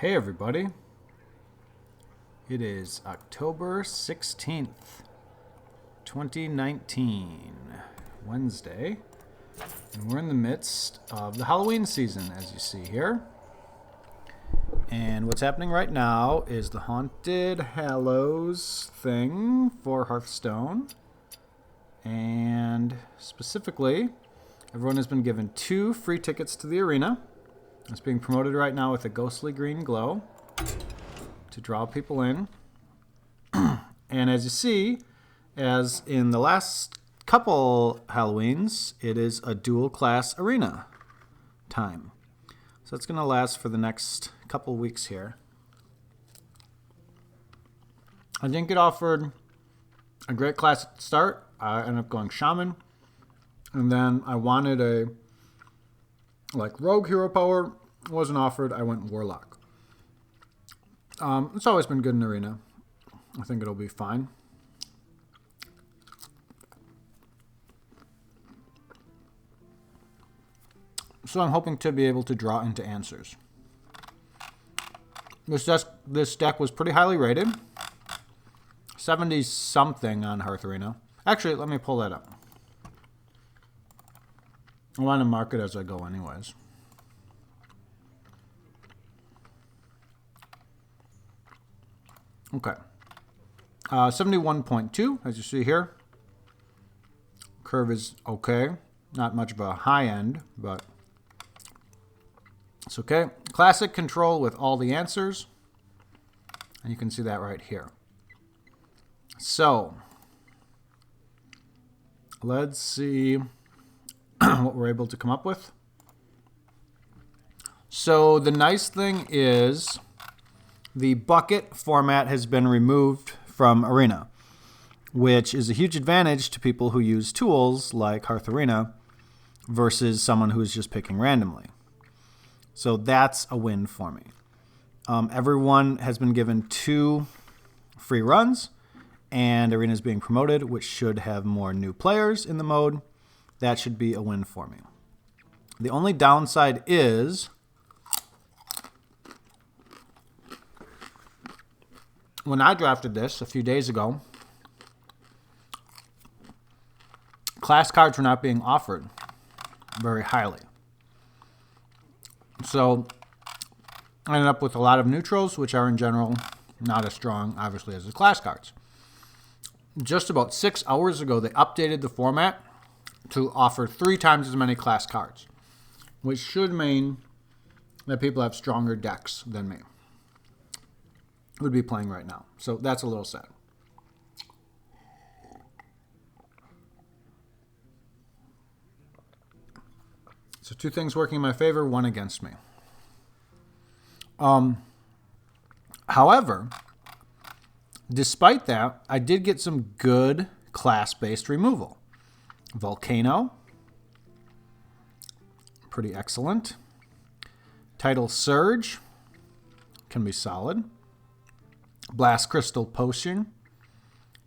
Hey everybody, it is October 16th, 2019, Wednesday, and we're in the midst of the Halloween season, as you see here. And what's happening right now is the Haunted Hallows thing for Hearthstone. And specifically, everyone has been given 2 free tickets to the arena. It's being promoted right now with a ghostly green glow to draw people in. And as you see, as in the last couple Halloweens, it is a dual class arena time. So it's going to last for the next couple weeks here. I didn't get offered a great class at the start. I ended up going Shaman. And then I wanted a rogue hero power. Wasn't offered. I went Warlock. It's always been good in arena. I think it'll be fine. So I'm hoping to be able to draw into answers. This deck was pretty highly rated. 70 something on Hearth Arena. Actually, let me pull that up. I want to mark it as I go anyways. Okay. 71.2, as you see here. Curve is okay. Not much of a high end, but it's okay. Classic control with all the answers. And you can see that right here. So, let's see what we're able to come up with. So the nice thing is the bucket format has been removed from Arena, which is a huge advantage to people who use tools like Hearth Arena versus someone who's just picking randomly. So that's a win for me. Everyone has been given 2 free runs, and Arena is being promoted, which should have more new players in the mode. That should be a win for me. The only downside is when I drafted this a few days ago, class cards were not being offered very highly. So I ended up with a lot of neutrals, which are in general not as strong, obviously, as the class cards. Just about 6 hours ago, they updated the format to offer 3 times as many class cards, which should mean that people have stronger decks than me would be playing right now. So that's a little sad. So 2 things working in my favor, 1 against me. However, despite that, I did get some good class-based removal. Volcano, pretty excellent. Tidal Surge can be solid. Blast Crystal Potion,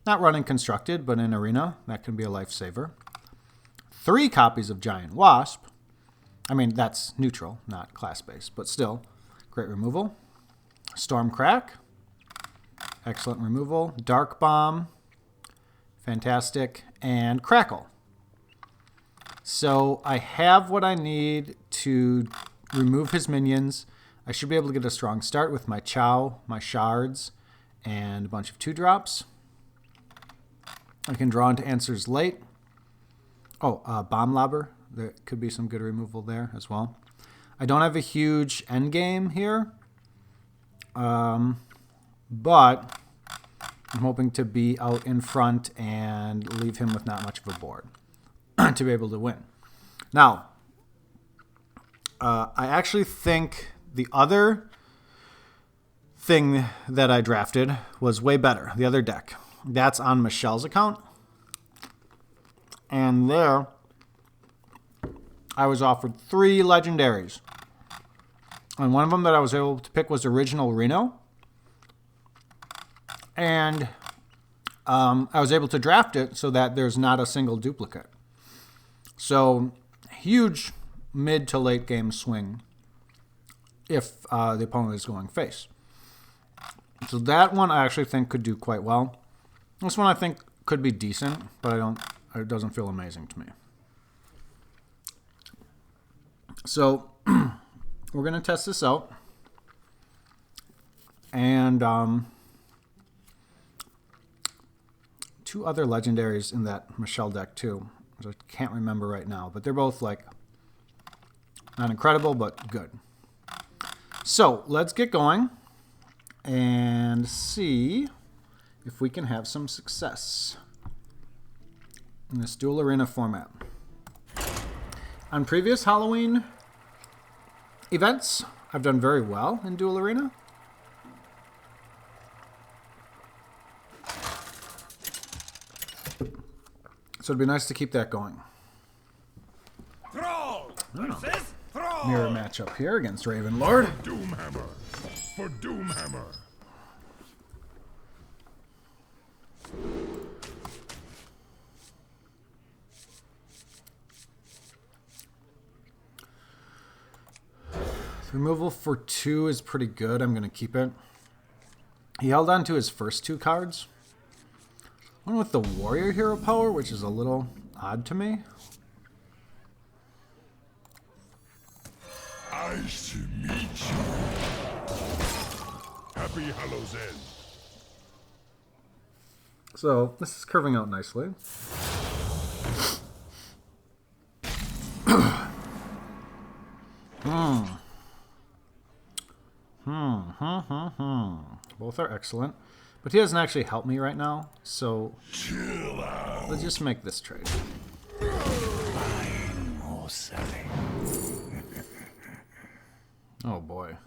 not running constructed, but in Arena, that can be a lifesaver. 3 copies of Giant Wasp. I mean, that's neutral, not class-based, but still, great removal. Stormcrack, excellent removal. Dark Bomb, fantastic. And Crackle. So I have what I need to remove his minions. I should be able to get a strong start with my Chow, my Shards, and a bunch of 2-drops. I can draw into answers late. Oh, Bomb Lobber. There could be some good removal there as well. I don't have a huge endgame here, but I'm hoping to be out in front and leave him with not much of a board to be able to win. Now, I actually think the other thing that I drafted was way better, the other deck. That's on Michelle's account. And there, I was offered 3 legendaries. And one of them that I was able to pick was Original Reno. And I was able to draft it so that there's not a single duplicate. So, huge mid to late game swing if the opponent is going face. So that one I actually think could do quite well. This one I think could be decent, but it doesn't feel amazing to me. So we're going to test this out. And 2 other legendaries in that Michelle deck too, which I can't remember right now, but they're both like not incredible, but good. So let's get going and see if we can have some success in this dual arena format. On previous Halloween events, I've done very well in dual arena. So it'd be nice to keep that going. Thrall versus Thrall. Mirror matchup here against Ravenlord. Doomhammer for Doomhammer. Removal for 2 is pretty good. I'm going to keep it. He held on to his first 2 cards. One with the Warrior Hero power, which is a little odd to me. Nice to meet you. Happy Hallows End. So this is curving out nicely. Both are excellent. But he doesn't actually help me right now, so Chill out. let's just make this trade. Buying or selling. Oh boy.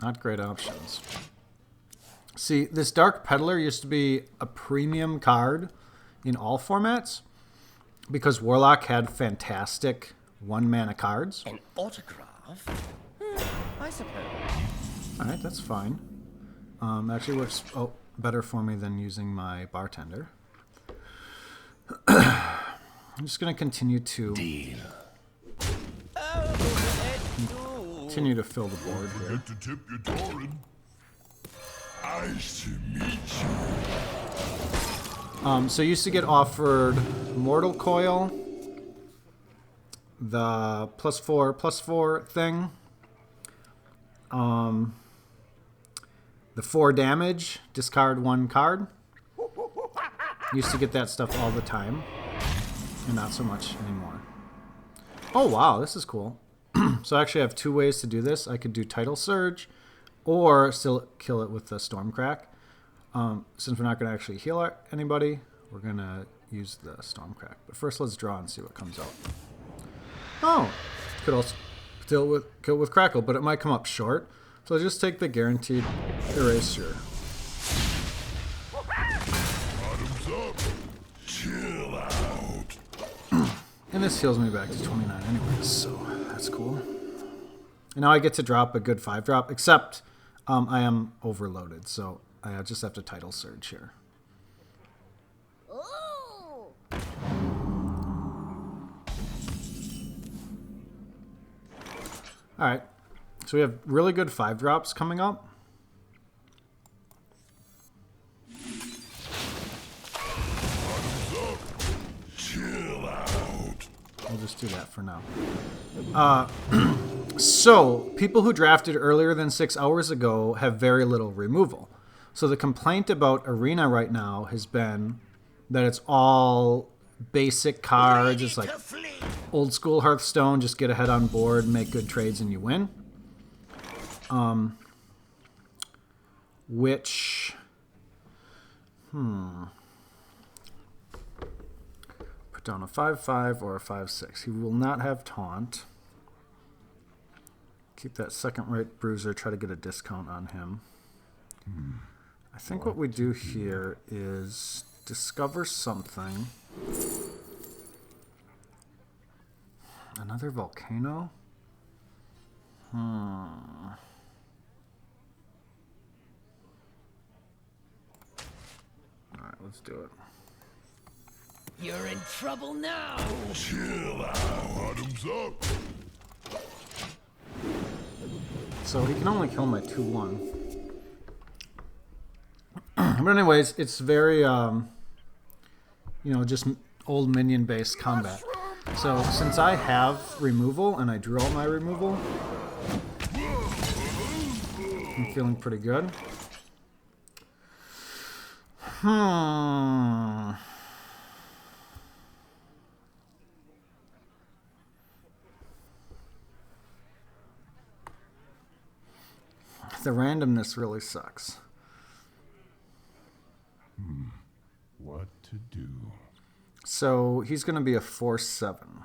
Not great options. See, this Dark Peddler used to be a premium card in all formats because Warlock had fantastic 1-mana cards. An autograph? I suppose. Alright, that's fine. Actually works better for me than using my bartender. I'm just going to continue to fill the board here. Get to tip your Doran. Nice to meet you. So you used to get offered Mortal Coil, the +4/+4 thing, the 4 damage, discard 1 card. Used to get that stuff all the time, and not so much anymore. Oh wow, this is cool. So I actually have 2 ways to do this. I could do Tidal Surge, or still kill it with the Stormcrack. Since we're not going to actually heal anybody, we're going to use the Stormcrack. But first let's draw and see what comes out. Oh, could also kill with Crackle, but it might come up short. So I'll just take the guaranteed erasure. Bottoms up. Chill out. And this heals me back to 29 anyways, so that's cool. And now I get to drop a good 5-drop, except I am overloaded, so I just have to Tidal Surge here. Ooh. Alright, so we have really good 5-drops coming up. Chill out. We'll just do that for now. So, people who drafted earlier than 6 hours ago have very little removal. So the complaint about Arena right now has been that it's all basic cards. It's like old school Hearthstone, just get ahead on board, make good trades, and you win. Which... Put down a 5/5 or a 5/6. He will not have Taunt. Keep that second rate bruiser, try to get a discount on him. I think what we do here is discover something. Another volcano? Alright, let's do it. You're in trouble now. Chill out. Bottoms up. So he can only kill my 2/1. But anyways, it's very, just old minion-based combat. So since I have removal and I drew all my removal, I'm feeling pretty good. The randomness really sucks. What to do? So he's going to be a 4/7.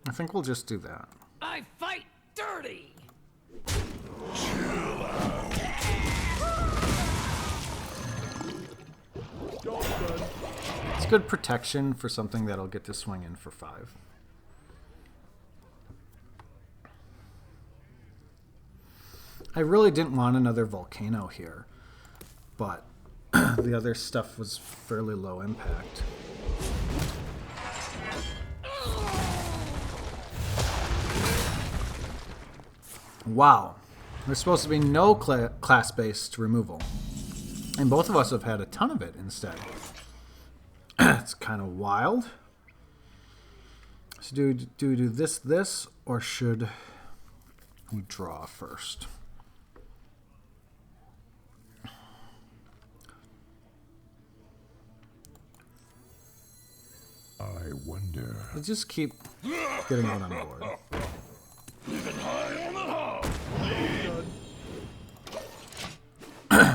I think we'll just do that. I fight dirty. It's good protection for something that'll get to swing in for 5. I really didn't want another volcano here, but the other stuff was fairly low impact. Wow. There's supposed to be no class-based removal. And both of us have had a ton of it instead. It's kind of wild. So do we do this, or should we draw first? I wonder. Let's just keep getting one on board.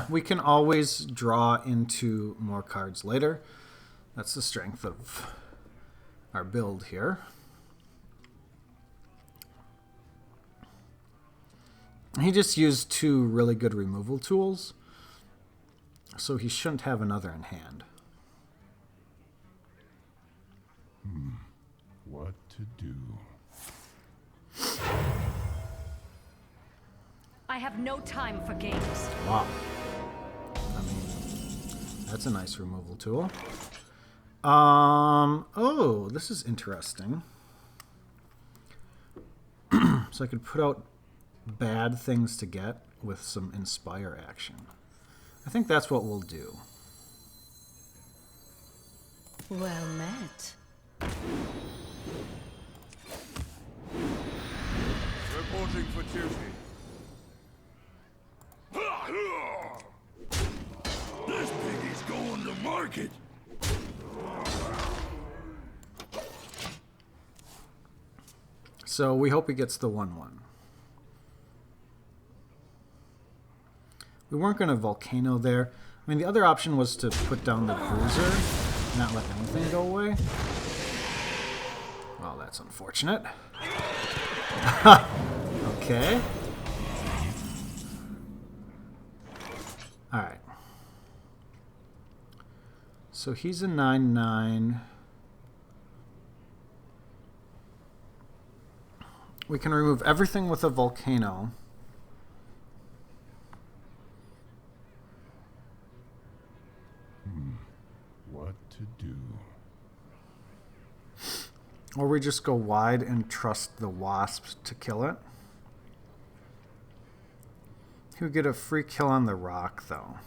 We can always draw into more cards later. That's the strength of our build here. He just used 2 really good removal tools, so he shouldn't have another in hand. What to do? I have no time for games. Wow. I mean, that's a nice removal tool. Oh, this is interesting. So I could put out bad things to get with some inspire action. I think that's what we'll do. Well met. Reporting for duty. This piggy's going to market. So we hope he gets the 1/1. We weren't going to volcano there. I mean, the other option was to put down the bruiser, not let anything go away. Well, that's unfortunate. Okay. Alright. So he's a 9/9. We can remove everything with a volcano. What to do? Or we just go wide and trust the wasps to kill it. He would get a free kill on the rock, though.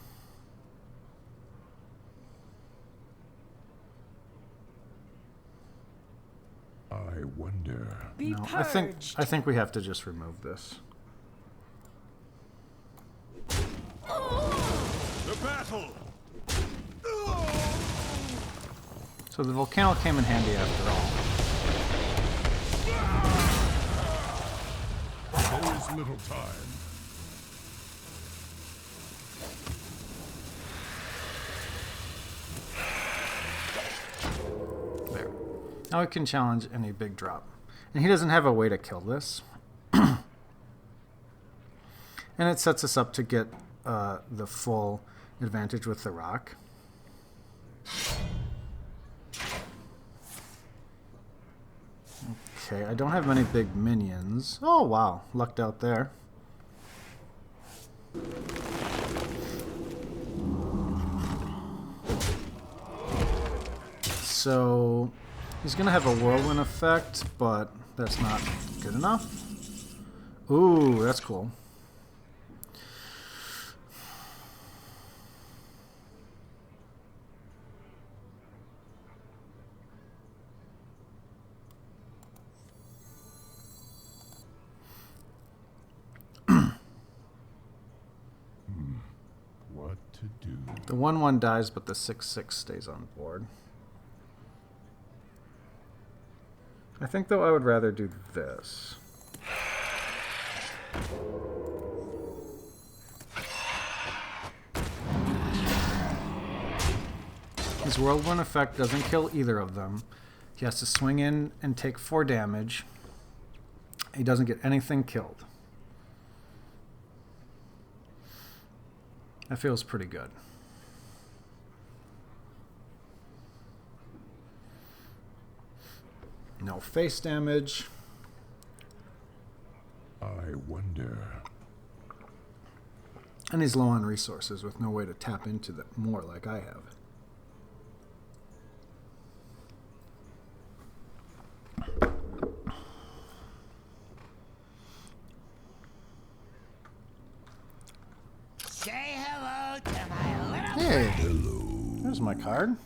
I wonder. Be No, purged. I think we have to just remove this. The battle! So the volcano came in handy after all. There is little time. There. Now we can challenge any big drop. And he doesn't have a way to kill this. And it sets us up to get the full advantage with the rock. Okay, I don't have many big minions. Oh, wow. Lucked out there. So He's going to have a whirlwind effect, but that's not good enough. Ooh, that's cool. What to do? The 1/1 dies, but the 6/6 stays on board. I think, though, I would rather do this. His whirlwind effect doesn't kill either of them. He has to swing in and take 4 damage. He doesn't get anything killed. That feels pretty good. No face damage. I wonder. And he's low on resources with no way to tap into them more like I have. Say hello to my little Hey, hello. There's my card.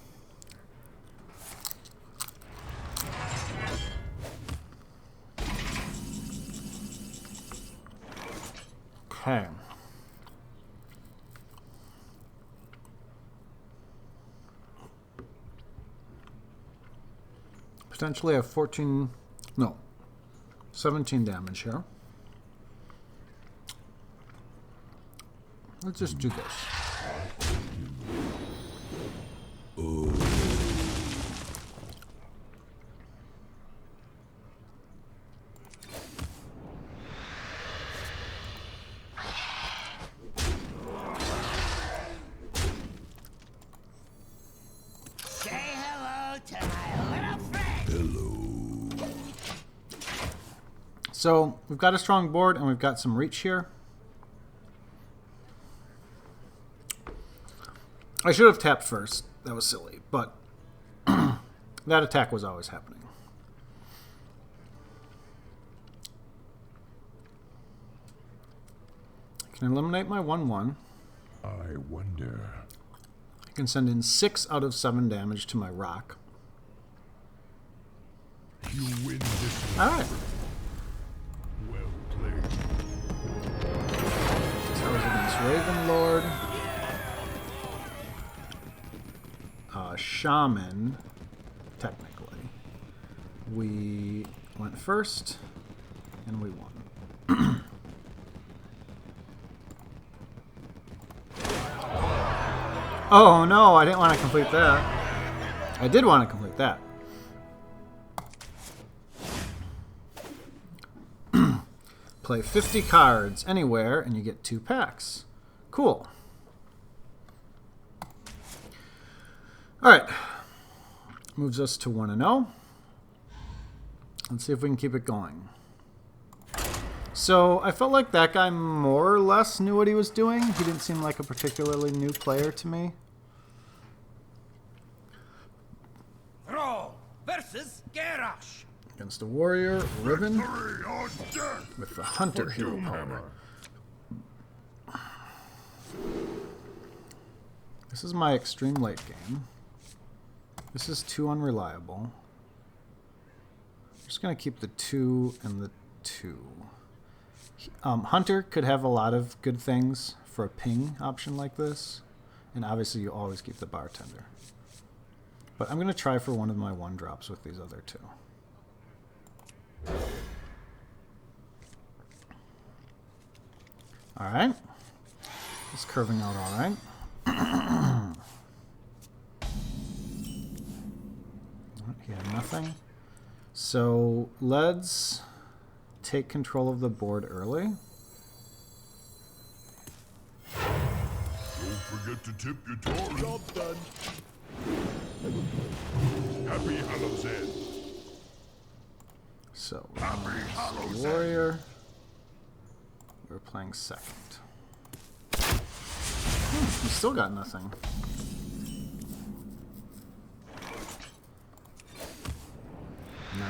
Okay. Potentially have 17 damage here. Let's just do this. Say hello to my little friend. So we've got a strong board and we've got some reach here. I should have tapped first. That was silly, but that attack was always happening. I can eliminate my 1/1. I wonder. I can send in 6 out of 7 damage to my rock. You win this one. All right. Well played. So I was against Ravenlord. Shaman, technically. We went first, and we won. Oh no, I didn't want to complete that. I did want to complete that. Play 50 cards anywhere, and you get 2 packs. Cool. Alright. Moves us to 1-0. Let's see if we can keep it going. So, I felt like that guy more or less knew what he was doing. He didn't seem like a particularly new player to me. Throw versus Garrosh. Against a warrior, Ribbon, Victory or death. with the Hunter hero power. This is my extreme late game. This is too unreliable. I'm just going to keep the 2 and the 2. Hunter could have a lot of good things for a ping option like this. And obviously you always keep the bartender. But I'm going to try for one of my 1-drops with these other 2. Alright. It's curving out alright. He had nothing. So let's take control of the board early. Don't forget to tip your tour. Job done. Happy Hallows End. So Happy Hallows End. warrior. We're playing second. We still got nothing.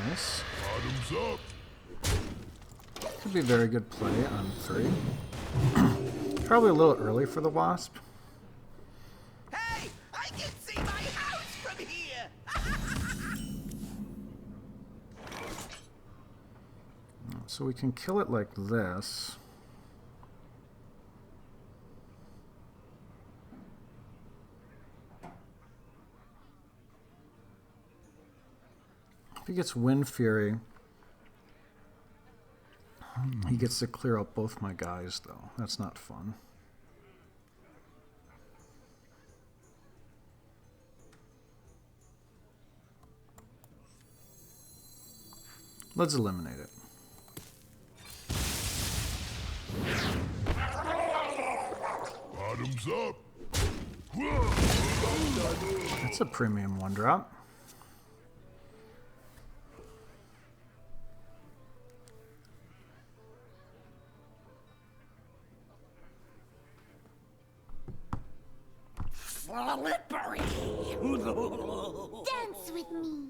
Nice. Bottoms up. Could be very good play on 3. Probably a little early for the Wasp. Hey, I can see my house from here. So we can kill it like this. If he gets Wind Fury, he gets to clear out both my guys, though. That's not fun. Let's eliminate it. Bottoms up. That's a premium 1-drop. Slippery. Dance with me.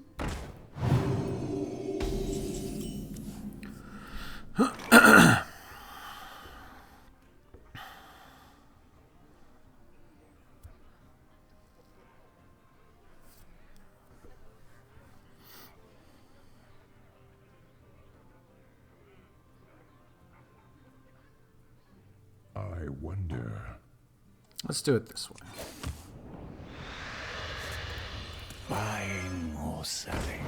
I wonder. Let's do it this way. Buying or selling?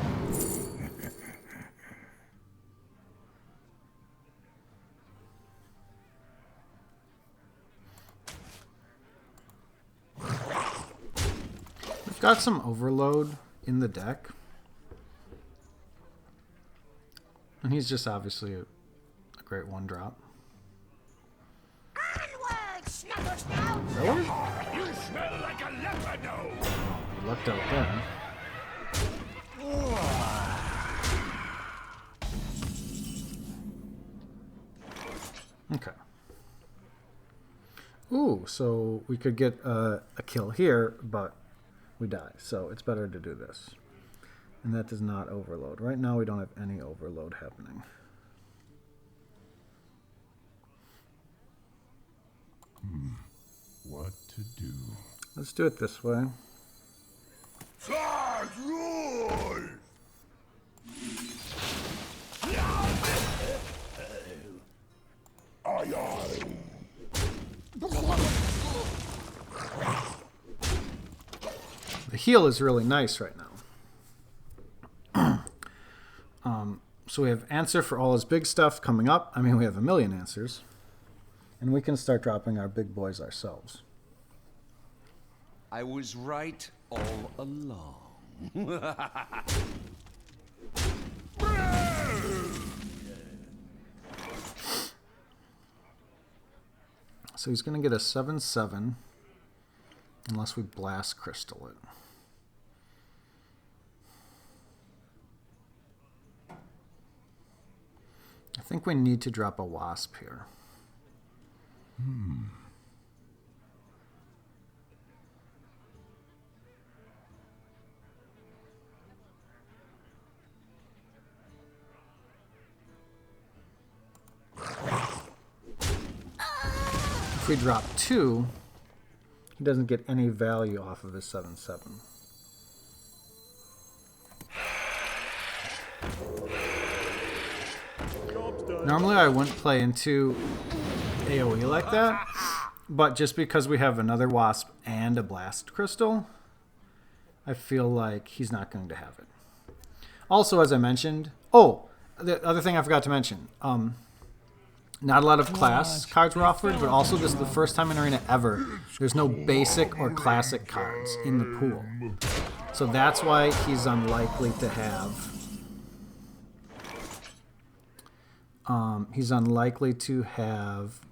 We've got some overload in the deck. And he's just obviously a great 1-drop. Onward, Snuggle Snout. Really? You smell like a leopard. We lucked out there. Okay. Ooh, so we could get a kill here, but we die. So it's better to do this. And that does not overload. Right now we don't have any overload happening. What to do? Let's do it this way. Charge! Roar! Aye, aye. The heal is really nice right now. So we have answer for all his big stuff coming up. I mean, we have a million answers. And we can start dropping our big boys ourselves. I was right all along. So he's going to get a 7/7 unless we blast crystal it. I think we need to drop a wasp here. If we drop 2, he doesn't get any value off of his 7/7. Normally I wouldn't play into AoE like that, but just because we have another wasp and a blast crystal, I feel like he's not going to have it. Also, as I mentioned, the other thing I forgot to mention, not a lot of class cards were offered, but also this is the first time in Arena ever there's no basic or classic cards in the pool. So that's why he's unlikely to have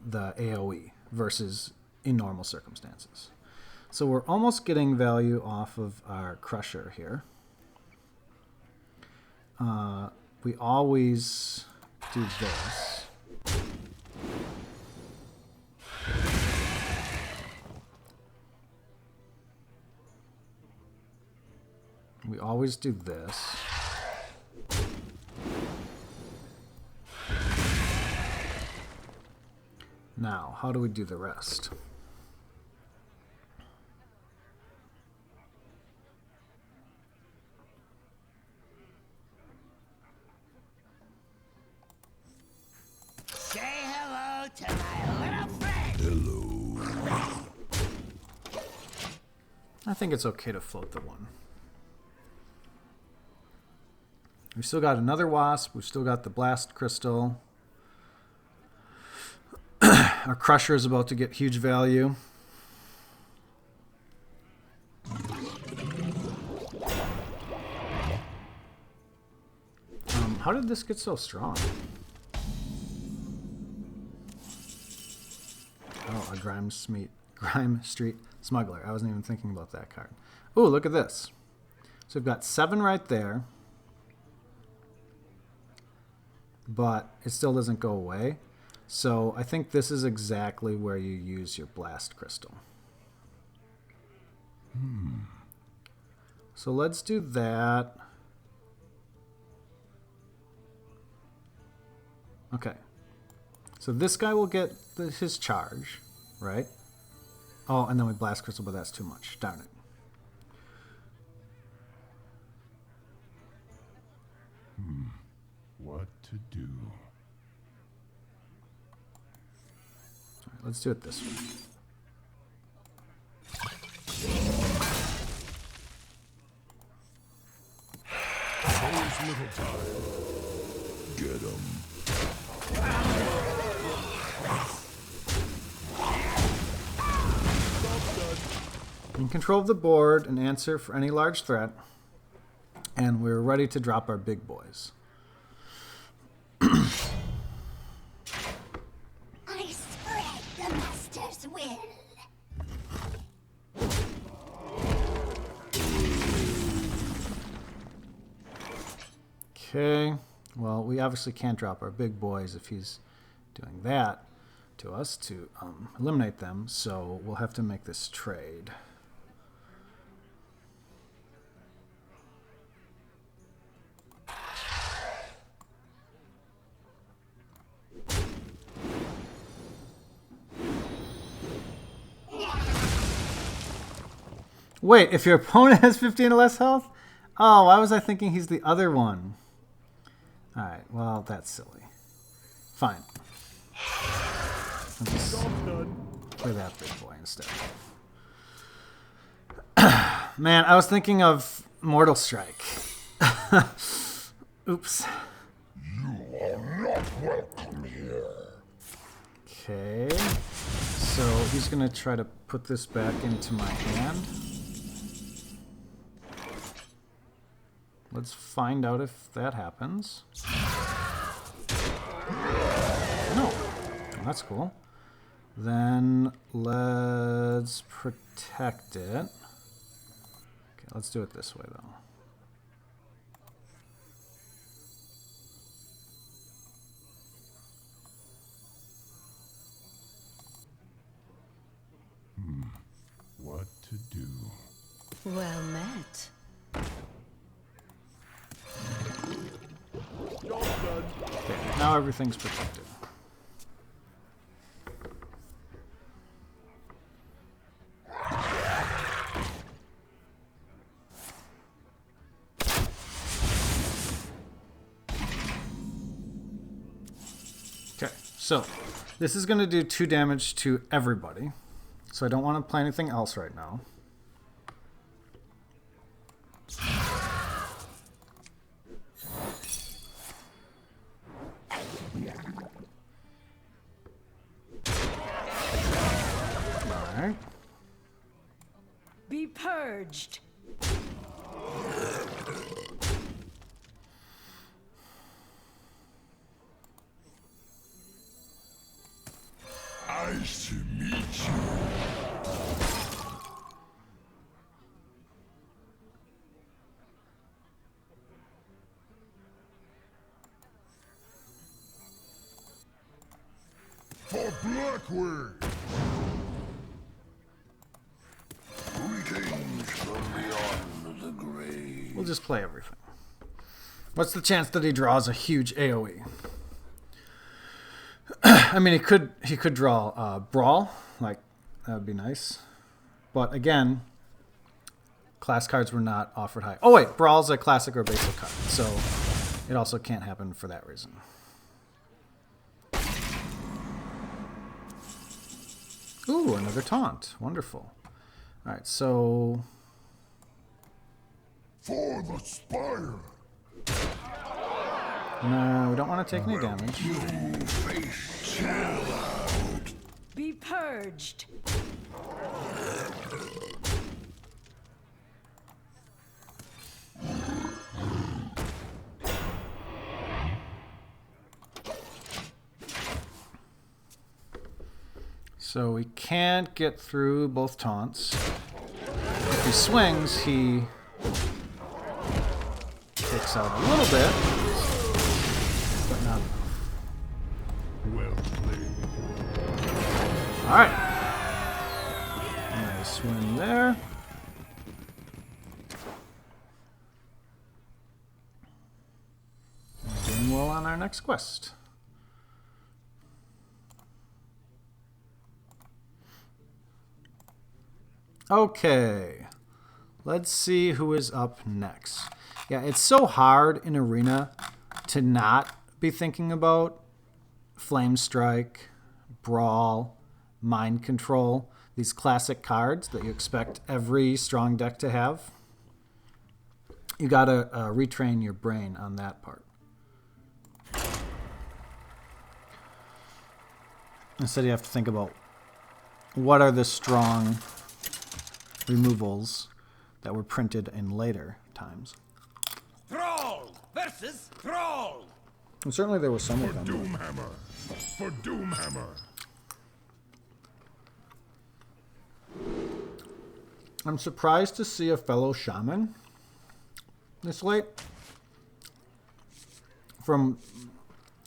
the AoE versus in normal circumstances. So we're almost getting value off of our Crusher here. We always do this. We always do this. Now, how do we do the rest? Say hello to my little friend. Hello. I think it's okay to float the one. We've still got another wasp. We've still got the blast crystal. Our crusher is about to get huge value. How did this get so strong? Oh, a Grime Street Smuggler. I wasn't even thinking about that card. Ooh, look at this. So we've got 7 right there. But it still doesn't go away. So I think this is exactly where you use your blast crystal. So let's do that. Okay. So this guy will get his charge, right? Oh, and then we blast crystal, but that's too much. Darn it. What to do? All right, let's do it this way. There's little time. Get 'em. In control of the board and answer for any large threat. And we're ready to drop our big boys. I spread the master's will. Okay. Well, we obviously can't drop our big boys if he's doing that to us to eliminate them. So we'll have to make this trade. Wait, if your opponent has 15 or less health? Oh, why was I thinking he's the other one? Alright, well, that's silly. Fine. I'll just play that big boy instead. Man, I was thinking of Mortal Strike. Oops. You are not welcome here. Okay. So he's going to try to put this back into my hand. Let's find out if that happens. No. Oh, that's cool. Then let's protect it. Okay, let's do it this way, though. What to do? Well met. Okay, now everything's protected. Okay, so this is going to do 2 damage to everybody. So I don't want to play anything else right now. Alright. Be purged. Nice to meet you. For Blackwing! Greetings from beyond the grave. We'll just play everything. What's the chance that he draws a huge AoE? I mean, he could draw Brawl, like that would be nice. But again, class cards were not offered high. Oh wait, Brawl's a classic or basic card, so it also can't happen for that reason. Ooh, another taunt. Wonderful. All right, so For the spire. no, we don't want to take any damage. You face challenge. Be purged. So we can't get through both taunts. If he swings, he takes out a little bit, but not enough. Well played. All right. Nice win there. Doing well on our next quest. Okay, let's see who is up next. Yeah, it's so hard in Arena to not be thinking about Flame Strike, Brawl, Mind Control, these classic cards that you expect every strong deck to have. You gotta retrain your brain on that part. Instead, you have to think about what are the strong removals that were printed in later times. Thrall versus Thrall. And certainly there were some For of them. Doomhammer. For Doomhammer. I'm surprised to see a fellow Shaman this late. From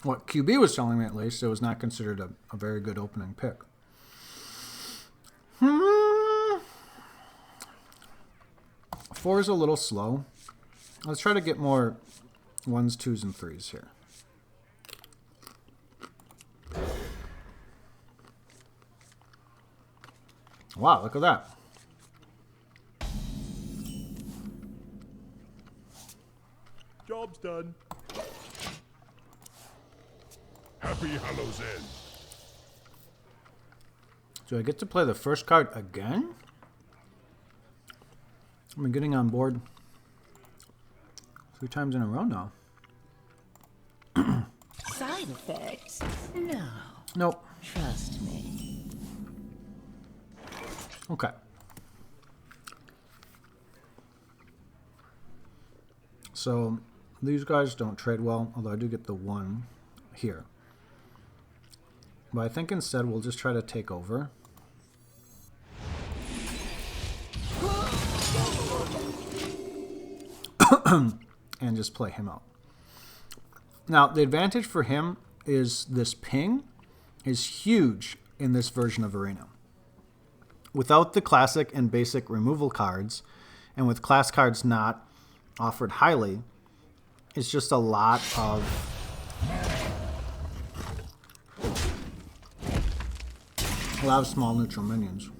what QB was telling me, at least, it was not considered a very good opening pick. Four is a little slow. Let's try to get more 1s, 2s, and 3s here. Wow, look at that. Job's done. Happy Hallows End. Do I get to play the first card again? I'm getting on board 3 times in a row now. Side effects? No. Nope. Trust me. Okay. So these guys don't trade well, although I do get the 1 here. But I think instead we'll just try to take over. And just play him out. Now, the advantage for him is this ping is huge in this version of Arena. Without the classic and basic removal cards, and with class cards not offered highly, it's just a lot of small neutral minions.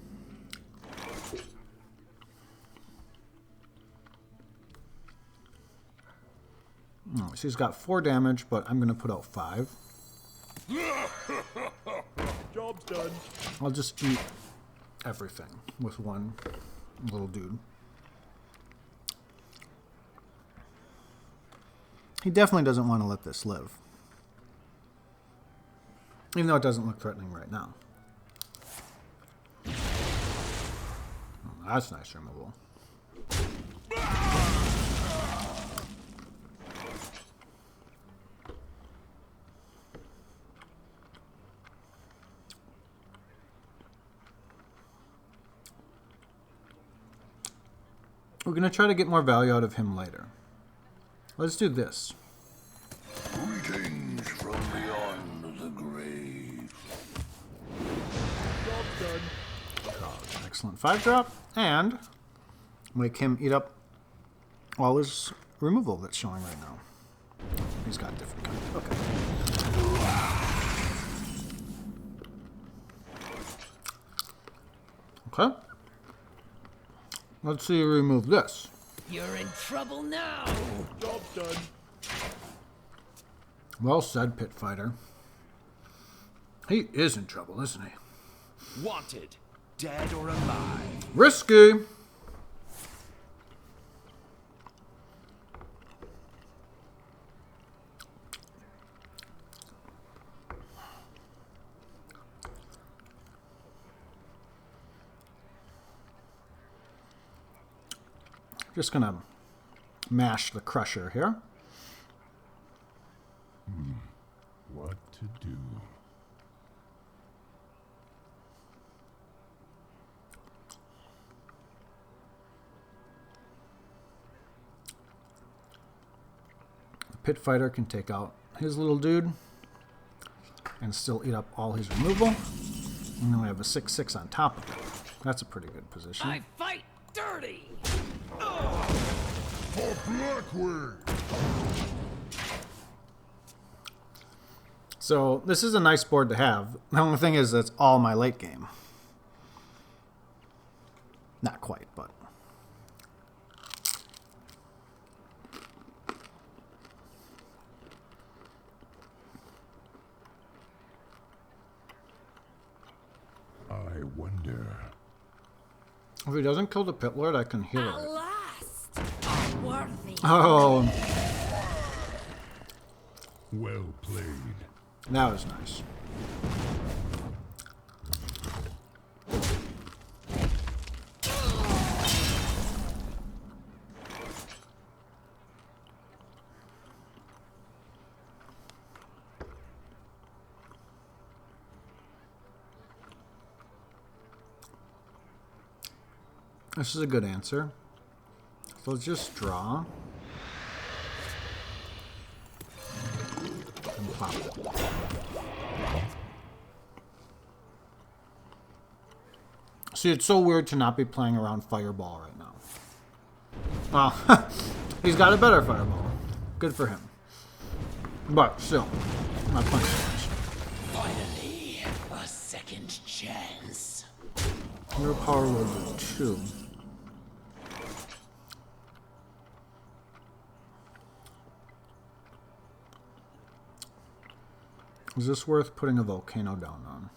Oh, so he's got 4 damage, but I'm going to put out 5. Job's done. I'll just eat everything with 1 little dude. He definitely doesn't want to let this live. Even though it doesn't look threatening right now. Oh, that's nice removal. We're going to try to get more value out of him later. Let's do this. Greetings from beyond the grave. Job's done. Excellent 5-drop. And make him eat up all his removal that's showing right now. He's got different kinds. Okay. Okay. Let's see you remove this. You're in trouble now. Job done. Well said, Pit Fighter. He is in trouble, isn't he? Wanted, dead or alive. Risky. Just gonna mash the crusher here. What to do? The Pit Fighter can take out his little dude and still eat up all his removal. And then we have a 6/6 on top of it. That's a pretty good position. I fight dirty. For Blackwing! So this is a nice board to have. The only thing is that's all my late game. Not quite, but... I wonder. If he doesn't kill the Pit Lord, I can heal At it. last, worthy. Oh, Well played. that was nice. This is a good answer. So let's just draw. And pop it. See, it's so weird to not be playing around Fireball right now. Well, he's got a better Fireball. Good for him. But still, not playing so much. Finally, a second chance. Your power will do 2. Is this worth putting a volcano down on?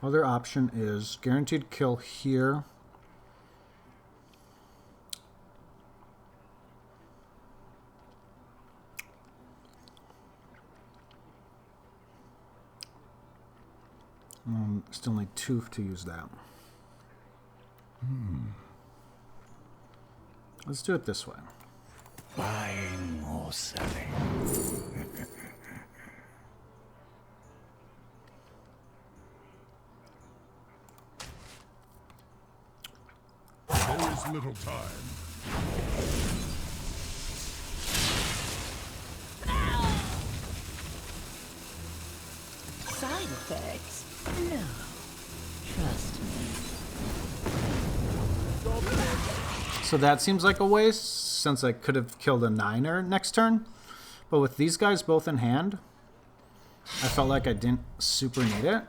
Other option is guaranteed kill here. Still need 2 to use that. Let's do it this way. Buying or selling? There is little time. Side effects? No. Trust me. So that seems like a waste, since I could have killed a 9er next turn. But with these guys both in hand, I felt like I didn't super need it.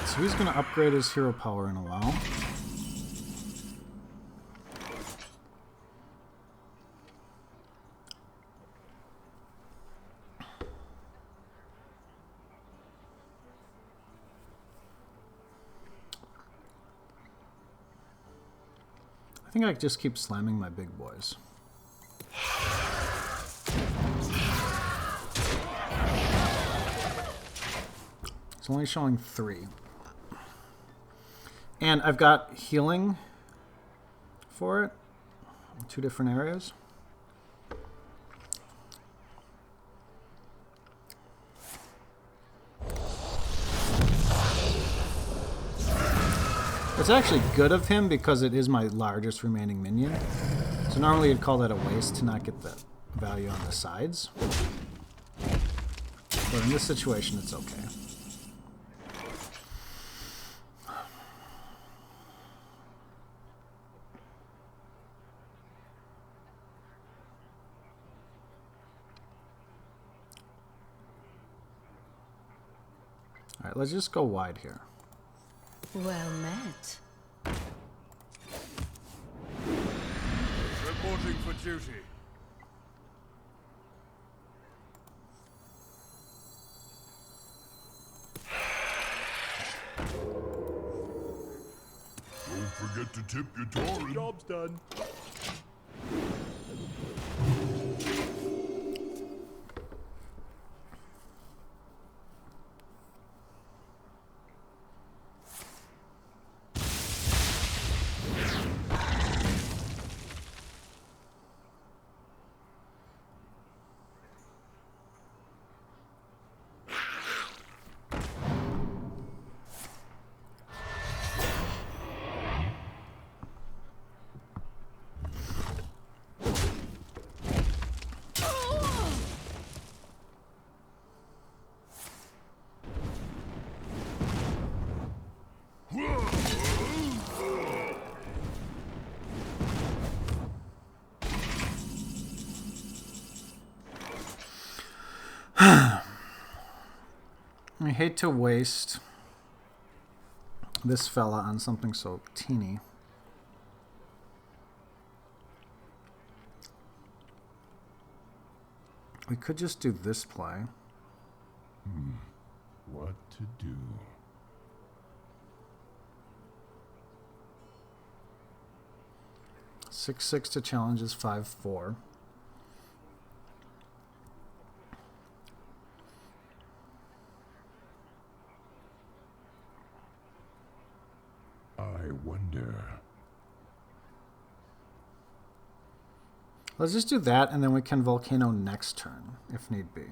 So he's going to upgrade his hero power in a while. I think I just keep slamming my big boys. It's only showing 3. And I've got healing for it in 2 different areas. It's actually good of him because it is my largest remaining minion. So normally you'd call that a waste to not get the value on the sides. But in this situation, it's okay. Alright, let's just go wide here. Well met. Reporting for duty. Don't forget to tip your Tauren. Job's done. I hate to waste this fella on something so teeny. We could just do this play. What to do? 6/6 to challenge is 5/4. I wonder. Let's just do that, and then we can volcano next turn, if need be.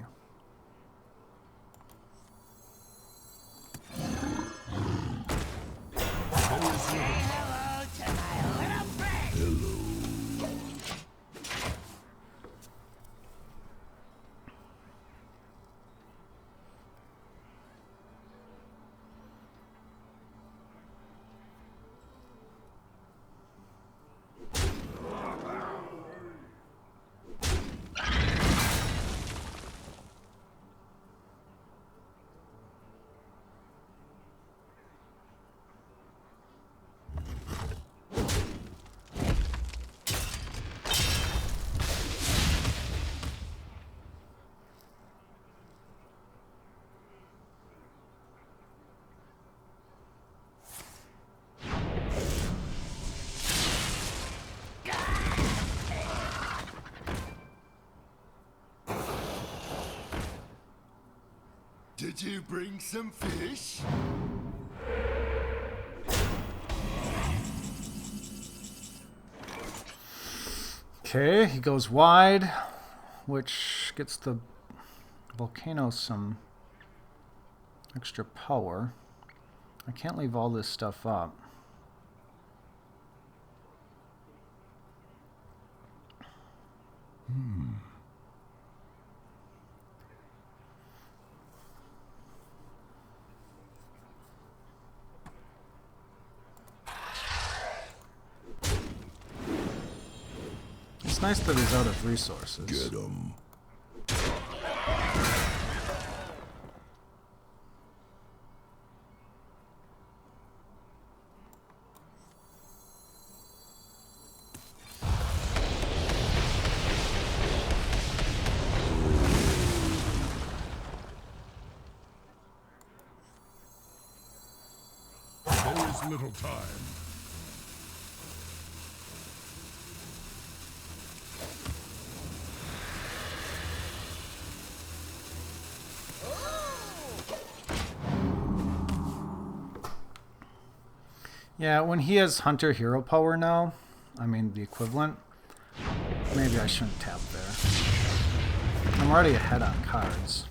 Did you bring some fish? Okay, he goes wide, which gets the volcano some extra power. I can't leave all this stuff up. It's nice that he's out of resources. Get him. There is little time. Yeah, when he has Hunter hero power now, I mean the equivalent, maybe I shouldn't tap there. I'm already ahead on cards.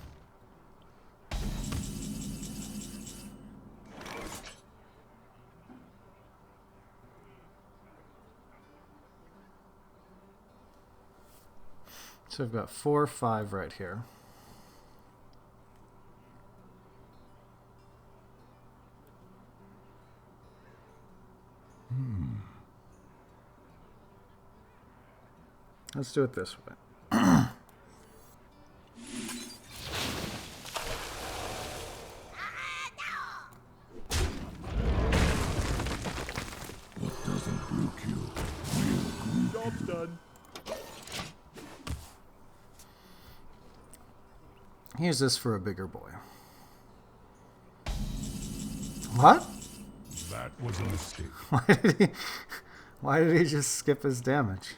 So I've got 4, 5 right here. Let's do it this way. Job's done. Here's this for a bigger boy. What? That was a mistake. Why did he just skip his damage?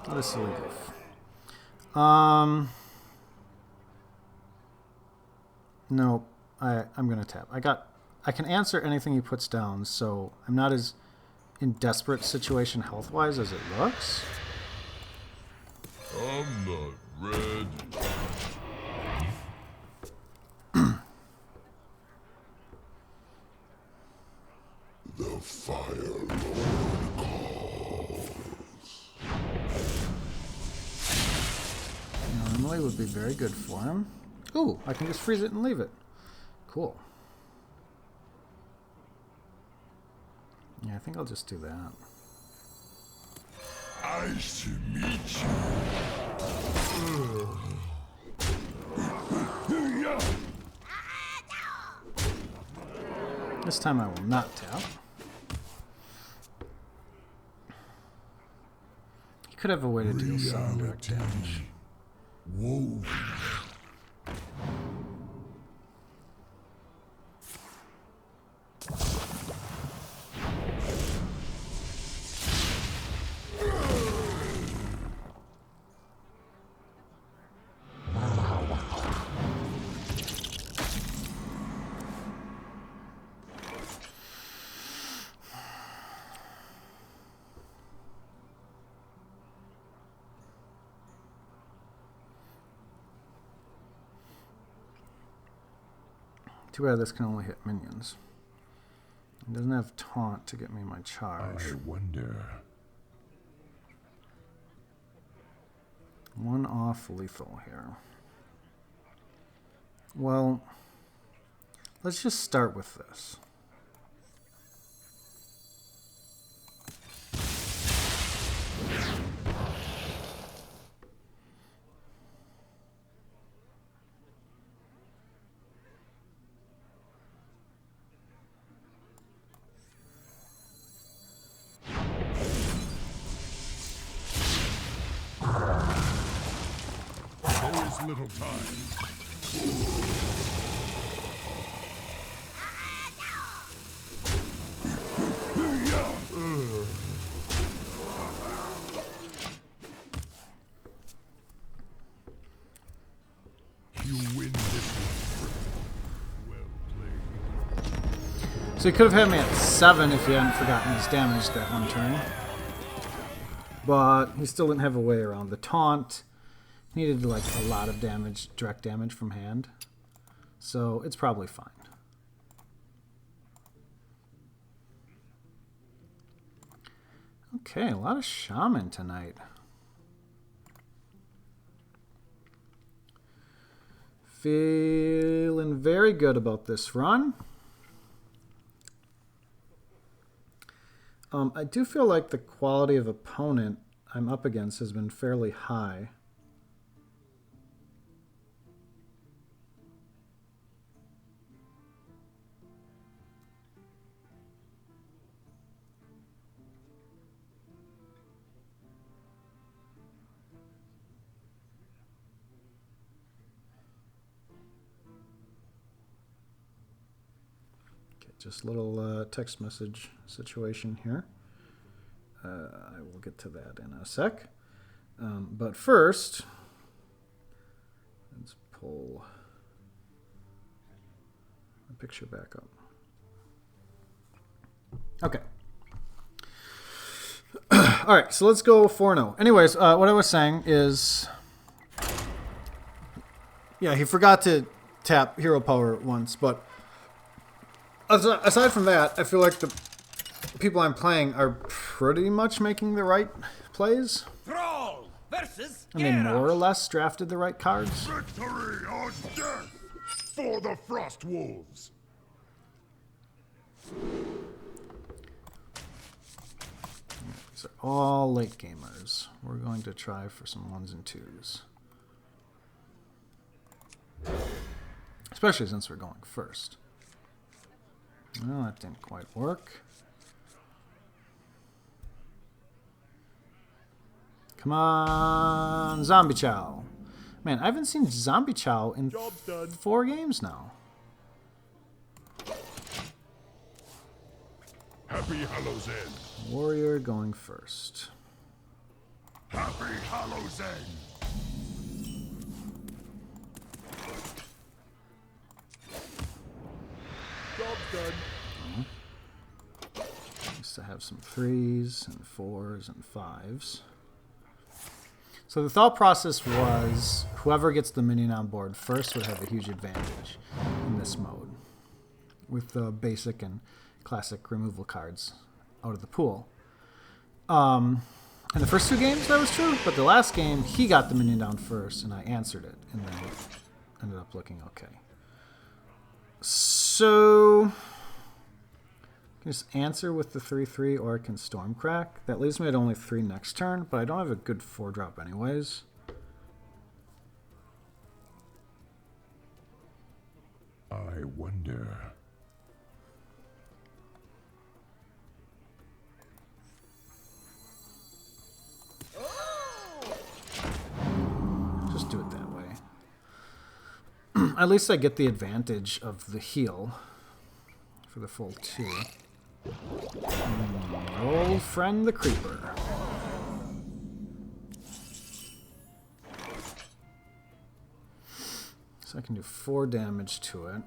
What a silly goof. No, I'm gonna tap. I can answer anything he puts down, so I'm not as in desperate situation health-wise as it looks. I'm not ready. The Fire Lord calls. Normally would be very good for him. Ooh, I can just freeze it and leave it. Cool. Yeah, I think I'll just do that. I shall meet you. This time I will not tap. He could have a way to deal some direct damage. Woven. Too bad this can only hit minions. It doesn't have taunt to get me my charge. I wonder. One off lethal here. Well, let's just start with this. There is little time. You win this one. Well played. So he could have had me at 7 if he hadn't forgotten his damage that one turn. But he still didn't have a way around the taunt. Needed like a lot of damage, direct damage from hand. So it's probably fine. Okay, a lot of Shaman tonight. Feeling very good about this run. I do feel like the quality of opponent I'm up against has been fairly high. Just a little text message situation here. I will get to that in a sec. But first, let's pull the picture back up. Okay. All right, so let's go 4-0. Anyways, what I was saying is, yeah, he forgot to tap hero power once, but aside from that, I feel like the people I'm playing are pretty much making the right plays. Thrall versus And they more or less drafted the right cards. Victory or death for the Frost Wolves. These are all late gamers. We're going to try for some 1s and 2s. Especially since we're going first. Well, that didn't quite work. Come on, Zombie Chow. Man, I haven't seen Zombie Chow in 4 games now. Happy Hallows End. Warrior going first. Happy Hallows End. Job done. Used to have some 3s and 4s and 5s. So the thought process was whoever gets the minion on board first would have a huge advantage in this mode with the basic and classic removal cards out of the pool. In the first 2 games that was true, but the last game he got the minion down first and I answered it and then ended up looking okay. So I can just answer with the 3/3 or I can Stormcrack. That leaves me at only 3 next turn, but I don't have a good 4-drop anyways. I wonder. Just do it that way. At least I get the advantage of the heal for the full 2. Old friend the Creeper. So I can do 4 damage to it.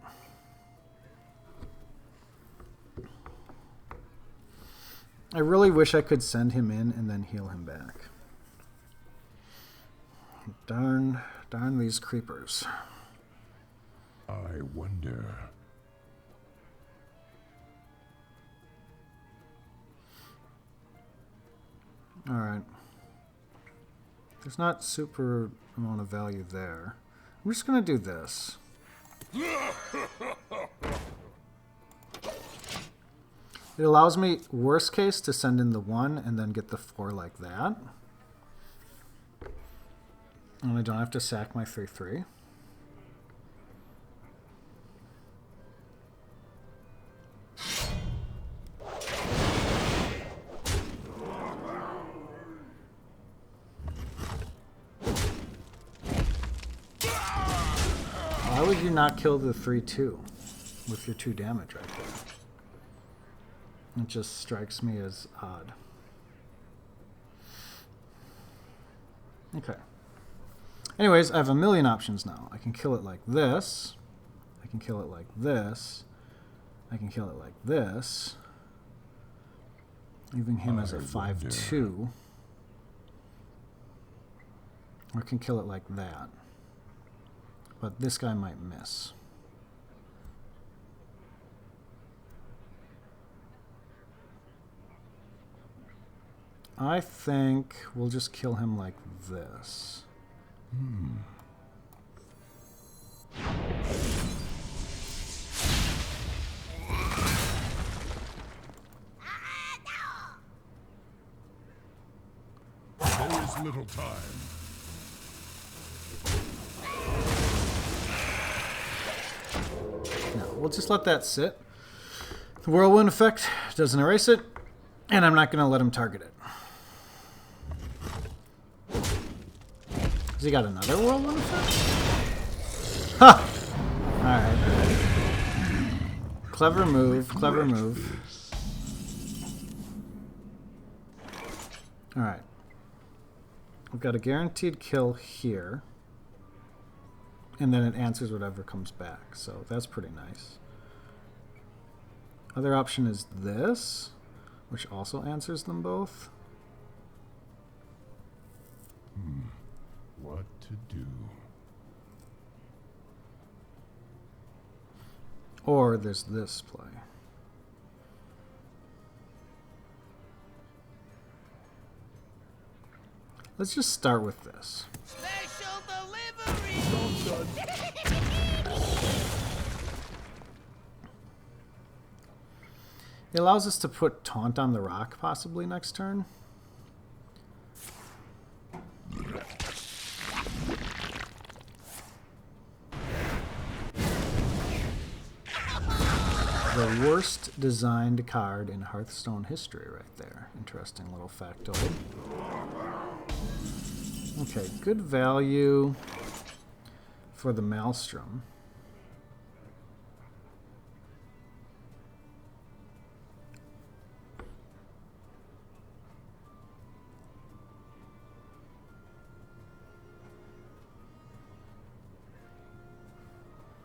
I really wish I could send him in and then heal him back. Darn these creepers. I wonder. Alright. There's not super amount of value there. I'm just going to do this. It allows me, worst case, to send in the 1 and then get the 4 like that. And I don't have to sack my 3/3. Why would you not kill the 3/2 with your 2 damage right there? It just strikes me as odd. Okay. Anyways, I have a million options now. I can kill it like this. I can kill it like this. I can kill it like this. Leaving him as a 5/2. Or I can kill it like that. But this guy might miss. I think we'll just kill him like this. There is little time. No, we'll just let that sit. The whirlwind effect doesn't erase it, and I'm not going to let him target it. Has he got another whirlwind effect? Ha! Alright. Clever move, clever move. Alright. We've got a guaranteed kill here. And then it answers whatever comes back. So that's pretty nice. Other option is this, which also answers them both. What to do? Or there's this play. Let's just start with this. Special delivery! It allows us to put Taunt on the rock possibly next turn. The worst designed card in Hearthstone history right there. Interesting little factoid. Okay, good value for the Maelstrom.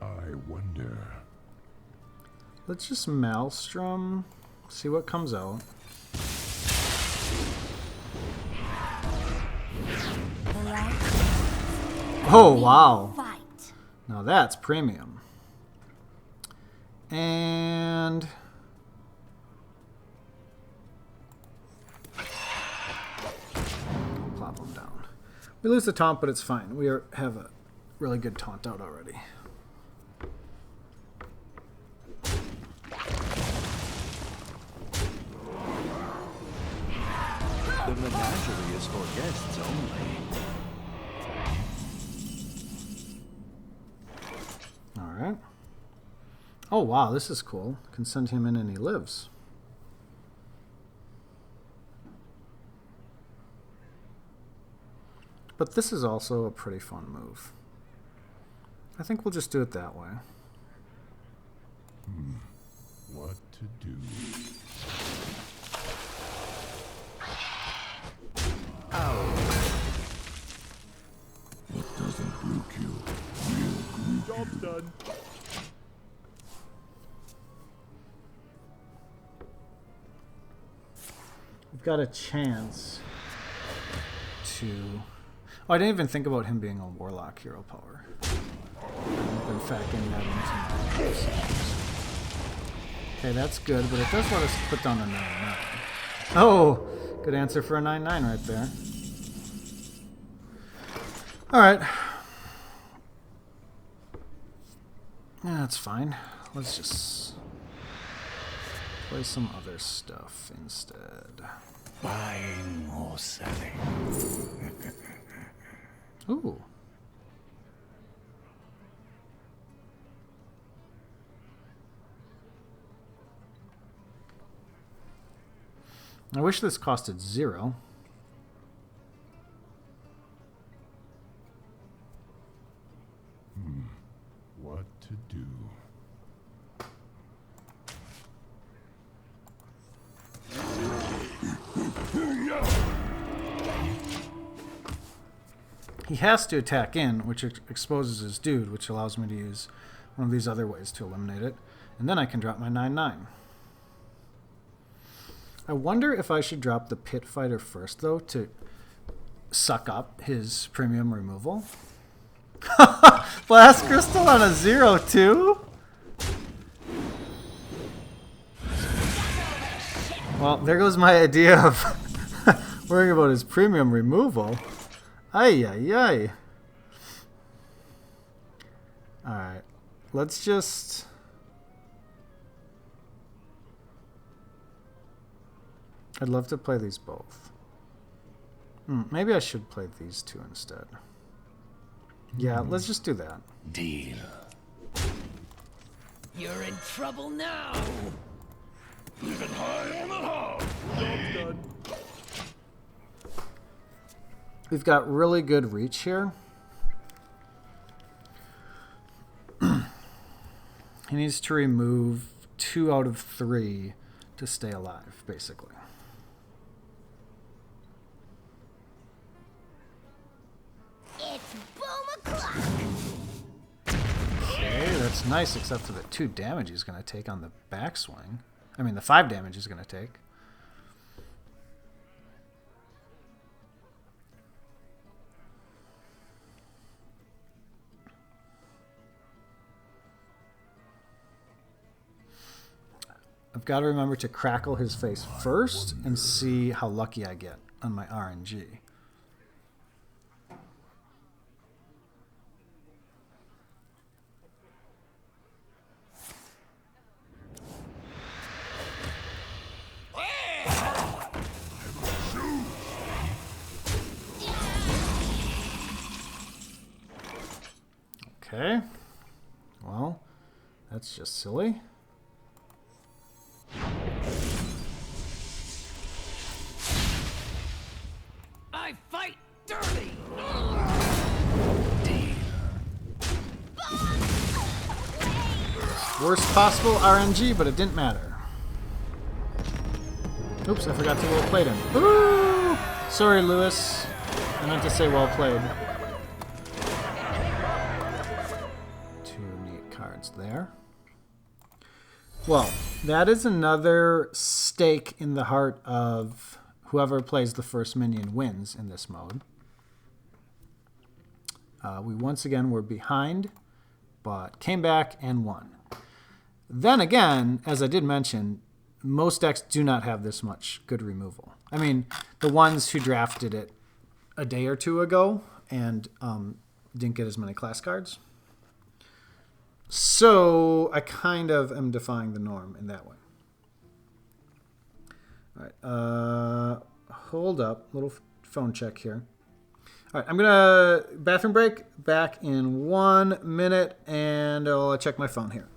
I wonder. Let's just Maelstrom, see what comes out. Oh, wow. Fight. Now that's premium. And plop them down. We lose the taunt, but it's fine. We have a really good taunt out already. The menagerie is for guests only. Alright. Oh, wow, this is cool. Can send him in and he lives. But this is also a pretty fun move. I think we'll just do it that way. What to do? What doesn't nuke you will nuke Job's done. We've got a chance to... Oh, I didn't even think about him being a Warlock hero power. I've been factoring that into my settings. Okay, that's good, but it does let us put down a 9-9. Oh! Good answer for a 9-9 right there. Alright. Yeah, that's fine. Let's just play some other stuff instead. Buying or selling. Ooh. I wish this costed 0. what to do. He has to attack in, which exposes his dude, which allows me to use one of these other ways to eliminate it. And then I can drop my 9-9. I wonder if I should drop the Pit Fighter first, though, to suck up his premium removal. Blast Crystal on a 0-2? Well, there goes my idea of worrying about his premium removal. Ay, ay, ay. Alright. Let's just... I'd love to play these both. Maybe I should play these two instead. Yeah, let's just do that. Deal. You're in trouble now. Even high on the hog. Job's done. We've got really good reach here. He needs to remove 2 out of 3 to stay alive, basically. It's boom o'clock. Okay, that's nice, except for the 2 damage he's going to take on the backswing. I mean, the 5 damage he's going to take. I've got to remember to crackle his face first and see how lucky I get on my RNG. Okay. Well, that's just silly. Worst possible RNG, but it didn't matter. Oops, I forgot to well played him. Ooh! Sorry, Lewis. I meant to say well played. 2 neat cards there. Well, that is another stake in the heart of whoever plays the first minion wins in this mode. We once again were behind, but came back and won. Then again, as I did mention, most decks do not have this much good removal. I mean, the ones who drafted it a day or two ago and didn't get as many class cards. So I kind of am defying the norm in that way. All right, hold up, little phone check here. All right, I'm gonna bathroom break, back in 1 minute, and I'll check my phone here.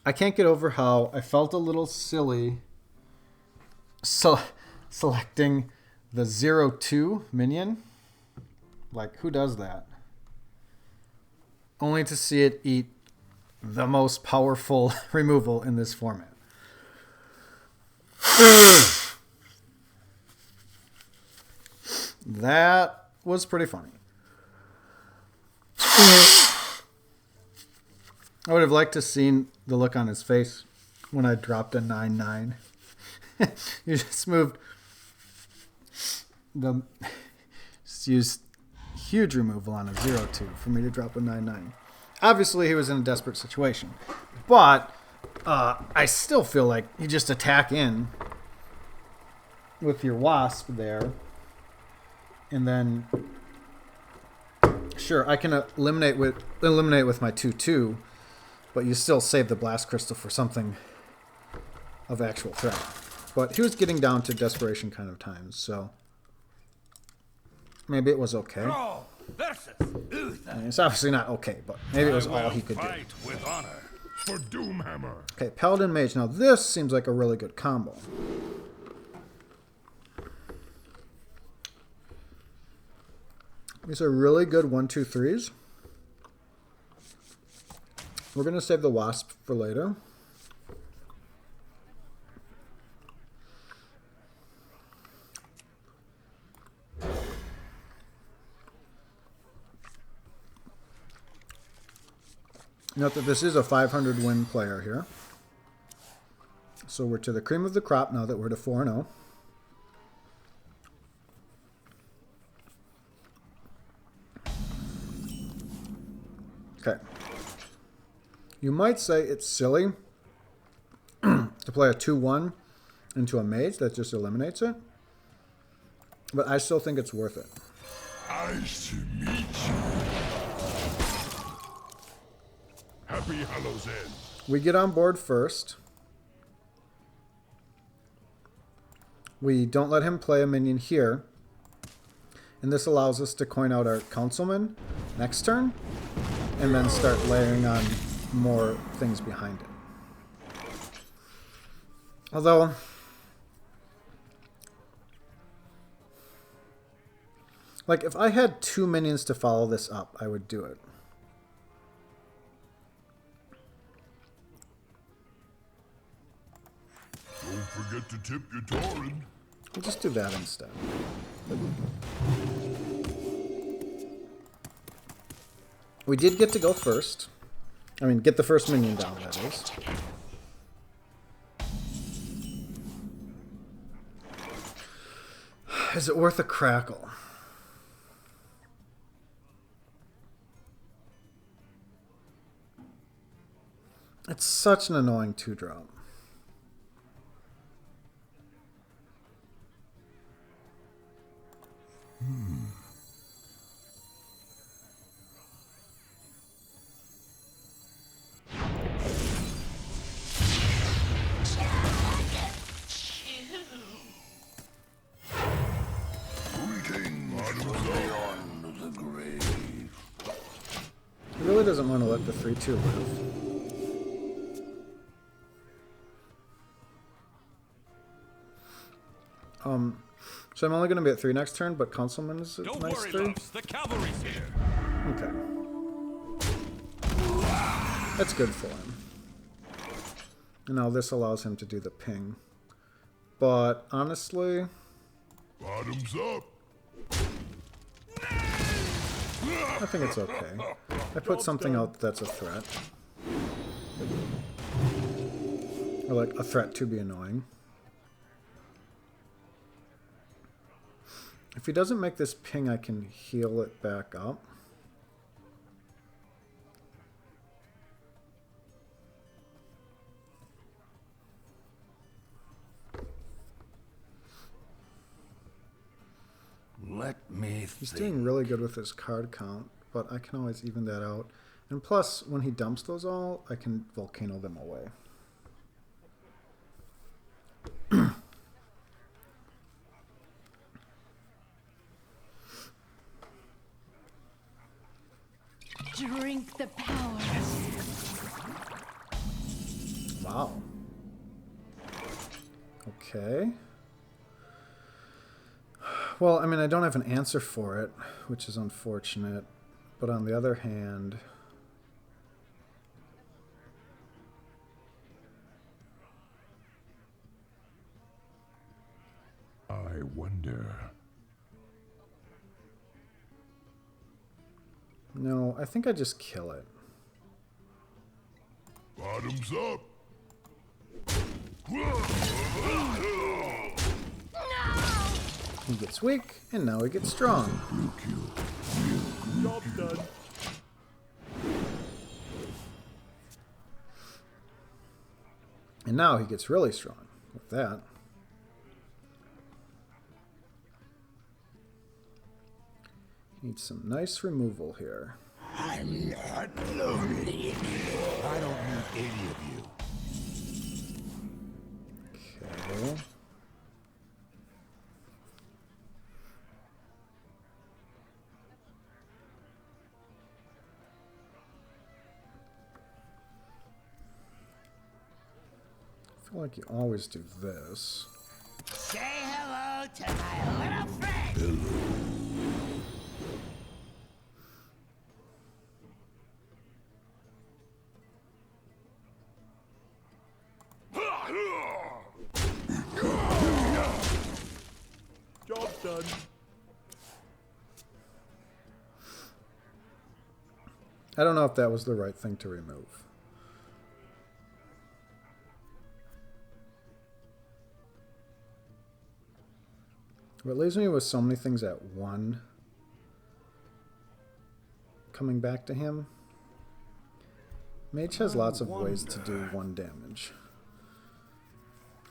I can't get over how I felt a little silly selecting the 0-2 minion. Like, who does that? Only to see it eat the most powerful removal in this format. That was pretty funny. I would have liked to have seen the look on his face when I dropped a 9-9. You just moved just used huge removal on a 0-2 for me to drop a 9-9. Obviously, he was in a desperate situation. But I still feel like you just attack in with your Wasp there. And then, sure, I can eliminate with my 2-2. But you still save the Blast Crystal for something of actual threat. But he was getting down to desperation kind of times, so maybe it was okay. I mean, it's obviously not okay, but maybe it was all he could do. With honor for Doomhammer. Okay, Paladin Mage. Now this seems like a really good combo. These are really good 1-2-3s. We're going to save the Wasp for later. Note that this is a 500 win player here. So we're to the cream of the crop now that we're to 4-0. Okay. You might say it's silly to play a 2-1 into a mage that just eliminates it, but I still think it's worth it. Nice to meet you. Happy Hallows End. We get on board first. We don't let him play a minion here, and this allows us to coin out our councilman next turn, and then start layering on more things behind it. Although, like, if I had 2 minions to follow this up, I would do it. Don't forget to tip your Tauren. We'll just do that instead. We did get to go first. I mean, get the first minion down, that is. Is it worth a crackle? It's such an annoying 2-drop. He really doesn't want to let the 3-2 live. So I'm only going to be at 3 next turn, but Councilman is a Don't nice worry, 3. loves. The cavalry's here. Okay. That's good for him. Now this allows him to do the ping. But honestly, Bottoms up. I think it's okay. I put something out that's a threat. Or like a threat to be annoying. If he doesn't make this ping, I can heal it back up. Let me He's think. doing really good with his card count, but I can always even that out. And plus, when he dumps those all, I can volcano them away. Drink the power. Wow. Okay. Well, I mean, I don't have an answer for it, which is unfortunate. But on the other hand, I wonder. no, I think I just kill it. Bottoms up. He gets weak, and now he gets strong. Job done. And now he gets really strong with that. Needs some nice removal here. I'm not lonely. I don't need any of you. Okay. I feel like you always do this. Say hello to my little friend. Job done. I don't know if that was the right thing to remove. But it leaves me with so many things at 1 coming back to him. Mage has lots of ways to do 1 damage.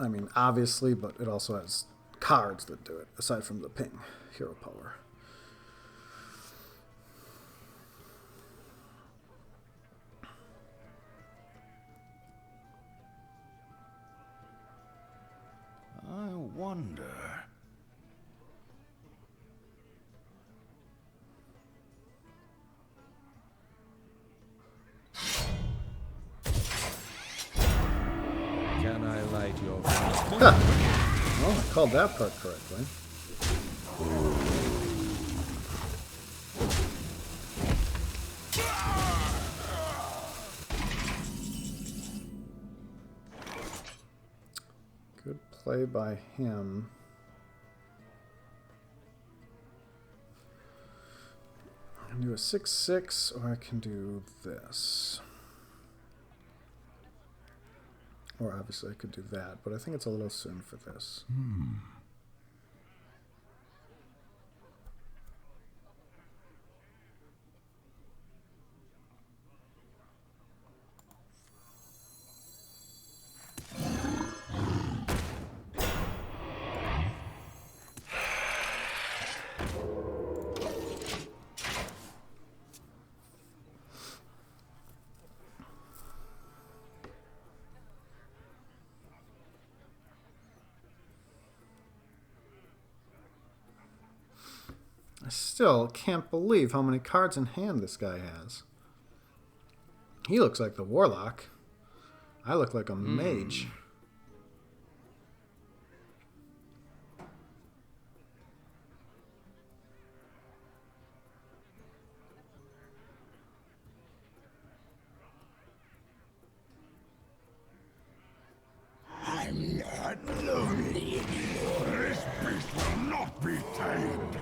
I mean, obviously, but it also has cards that do it, aside from the ping, hero power. I wonder. Can I light your fire? Well, I called that part correctly. Good play by him. I can do a 6/6, or I can do this. Or obviously I could do that, but I think it's a little soon for this. I still can't believe how many cards in hand this guy has. He looks like the Warlock. I look like a mage. I'm not lonely anymore. This beast will not be tamed.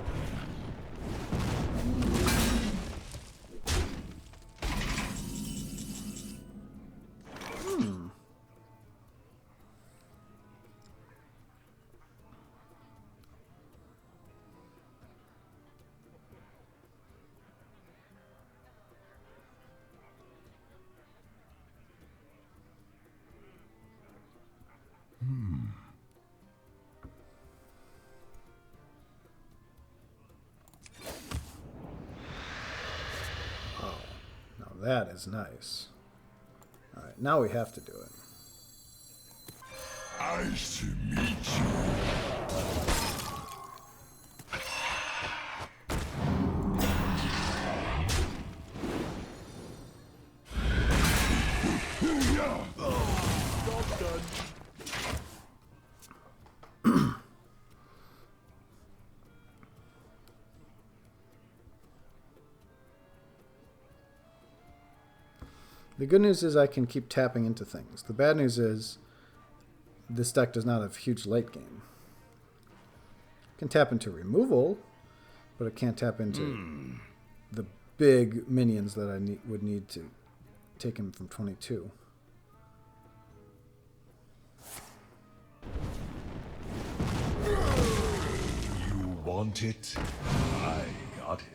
That is nice. Alright, now we have to do it. I shall meet you. The good news is I can keep tapping into things. The bad news is this deck does not have huge late game. It can tap into removal, but it can't tap into the big minions that I would need to take him from 22. You want it? I got it.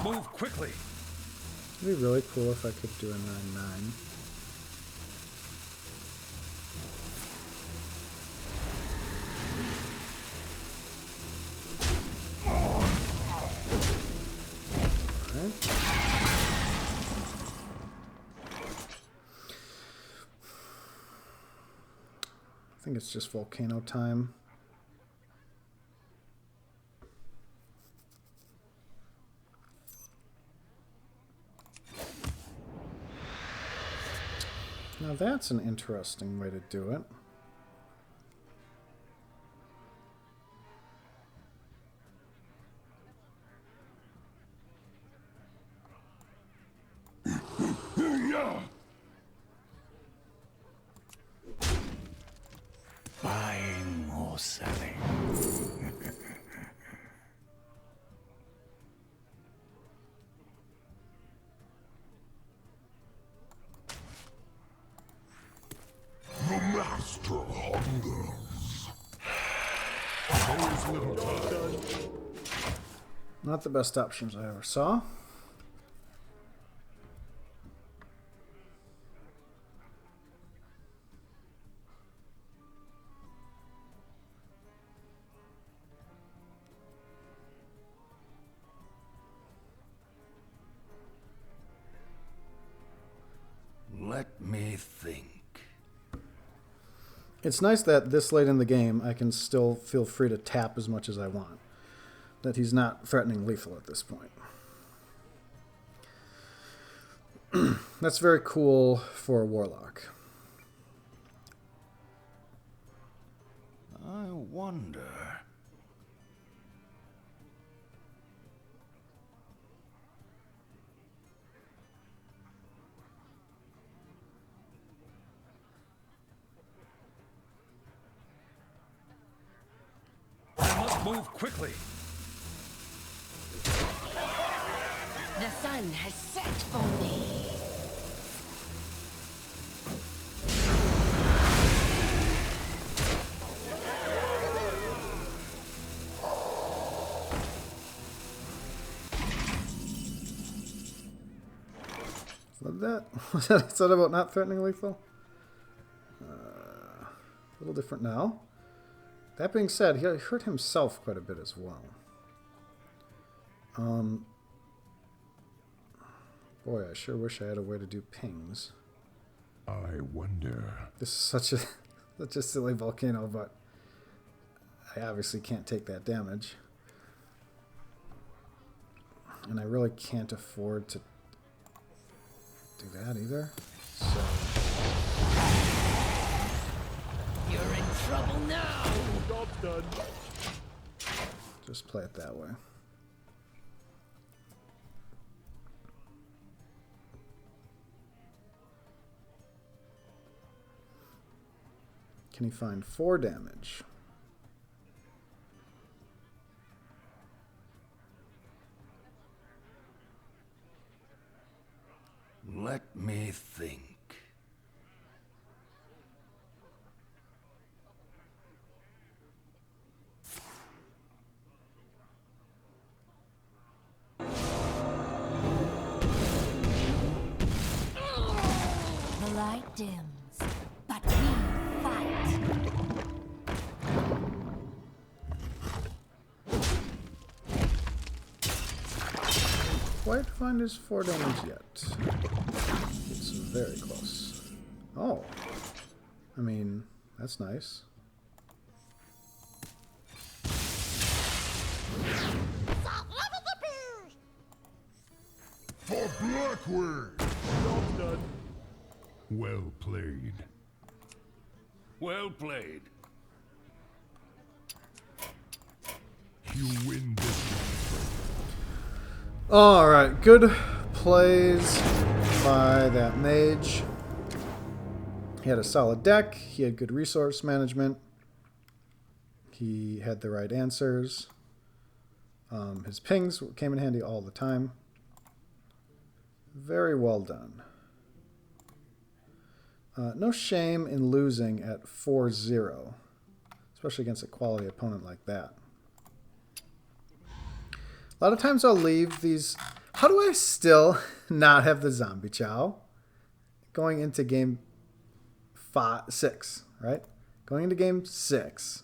Move quickly. It'd be really cool if I could do a 9/9. I think it's just volcano time. Now that's an interesting way to do it. Buying or selling. Not the best options I ever saw. Let me think. It's nice that this late in the game, I can still feel free to tap as much as I want. That he's not threatening lethal at this point. That's very cool for a Warlock. I wonder... Move quickly. The sun has set for me. Was that said about not threatening lethal? A little different now. That being said, he hurt himself quite a bit as well. Boy, I sure wish I had a way to do pings. I wonder. This is such a silly volcano, but I obviously can't take that damage. And I really can't afford to do that either. So You're in trouble now. Job's done. just play it that way. Can he find 4 damage? Let me think. The light dims, but we fight. Quite find his 4 damage yet. It's very close. Oh. I mean, that's nice. For Blackwing! Job's done. Well played. Well played. You win this one. Alright, good plays by that mage. He had a solid deck. He had good resource management. He had the right answers. His pings came in handy all the time. Very well done. No shame in losing at 4-0, especially against a quality opponent like that. A lot of times I'll leave these... How do I still not have the zombie chow? Going into game 6, right? Going into game 6,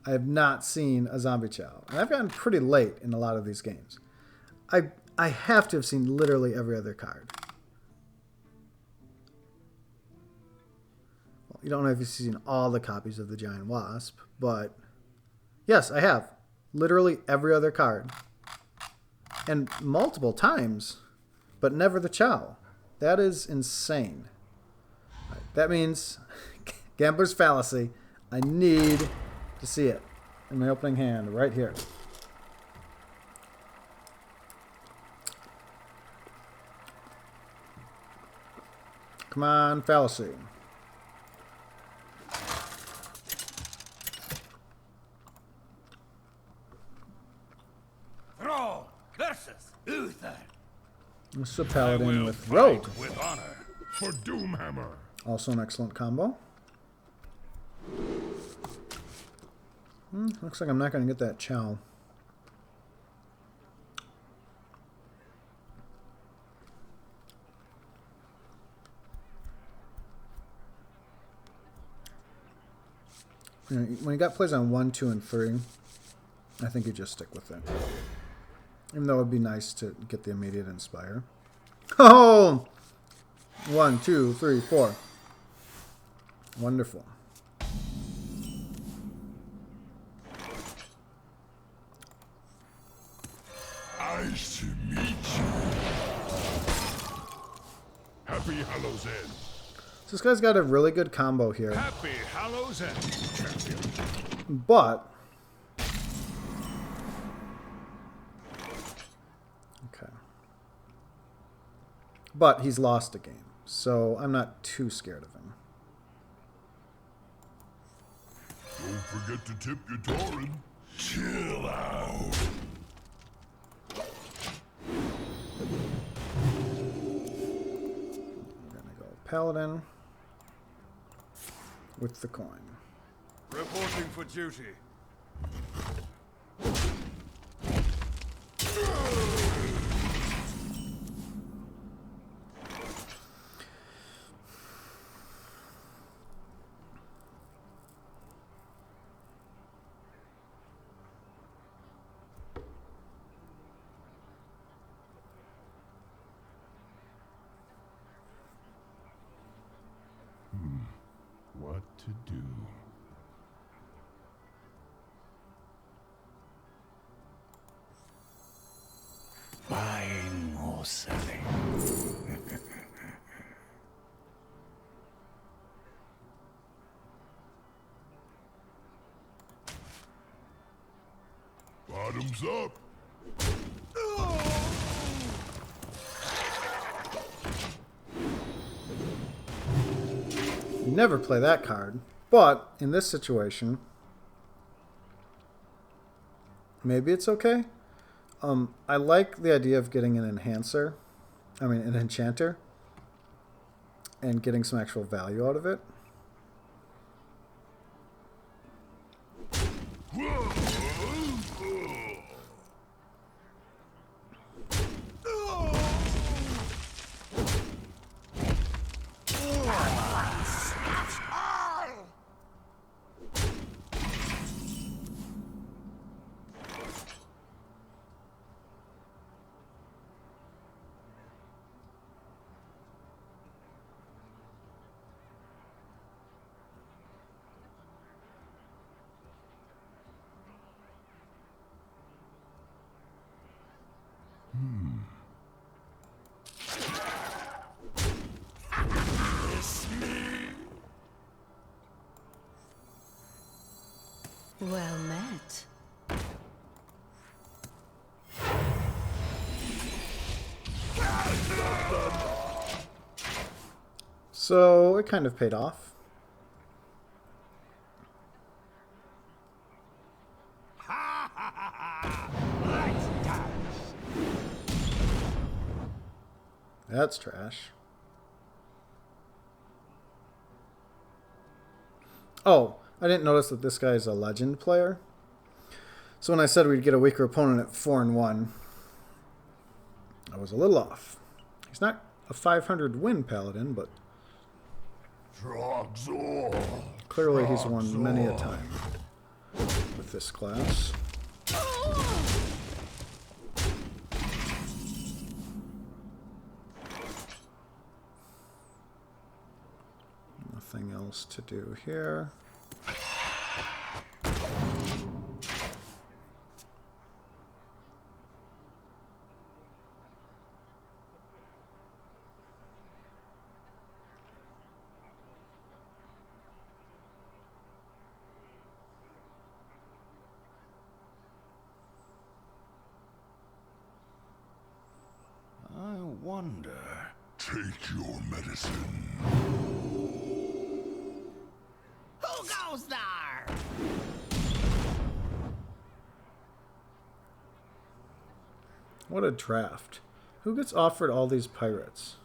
I have not seen a zombie chow. And I've gotten pretty late in a lot of these games. I have to have seen literally every other card. Well, you don't know if you've seen all the copies of the Giant Wasp, but yes, I have. Literally every other card. And multiple times, but never the chow. That is insane. Right, that means Gambler's Fallacy. I need to see it in my opening hand right here. Come on, Fallacy. Thrall versus Uther. This is a Paladin will with fight Rogue. with honor. For Doomhammer. Also an excellent combo. Looks like I'm not going to get that chow. You know, when you got plays on 1, 2, and 3, I think you just stick with it. Even though it would be nice to get the immediate inspire. Oh! 1, 2, 3, 4. Wonderful. Nice to meet you. Happy Hallows End. So this guy's got a really good combo here. Happy Hallows End, champion. But... okay. But he's lost a game, so I'm not too scared of him. Don't forget to tip your Tauren. Chill out. I'm gonna go Paladin with the coin. Reporting for duty. What to do? Buying or selling. Bottoms up. Never play that card, but in this situation, maybe it's okay. I like the idea of getting an enhancer, an enchanter, and getting some actual value out of it. Well met. So it kind of paid off. That's trash. Oh, I didn't notice that this guy is a legend player. So when I said we'd get a weaker opponent at 4-1, I was a little off. He's not a 500 win paladin, but clearly he's won many a time with this class. Nothing else to do here. I wonder. Take your medicine. Who goes there? What a draft. Who gets offered all these pirates?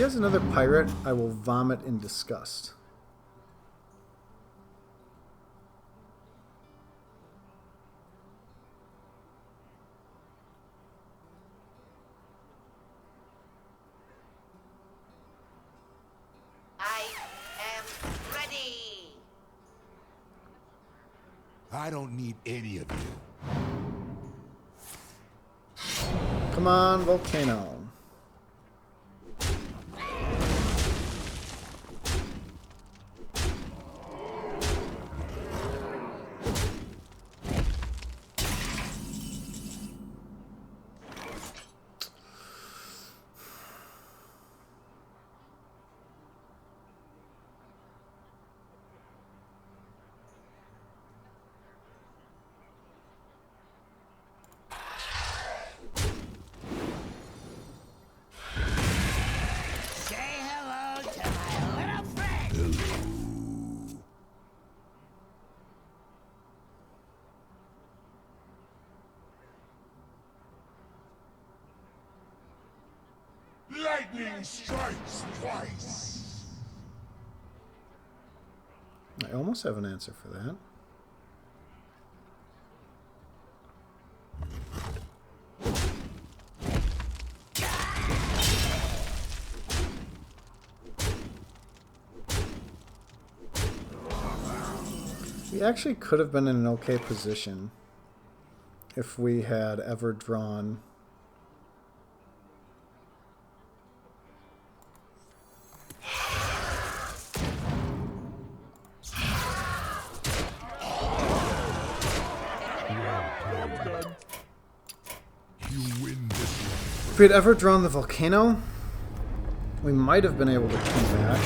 he has another pirate, I will vomit in disgust. I am ready. I don't need any of you. Come on, Volcano. Say hello to my little friend. Lightning strikes twice. I almost have an answer for that. We actually could have been in an okay position if we had ever drawn You win this one. if we had ever drawn the volcano, we might have been able to come back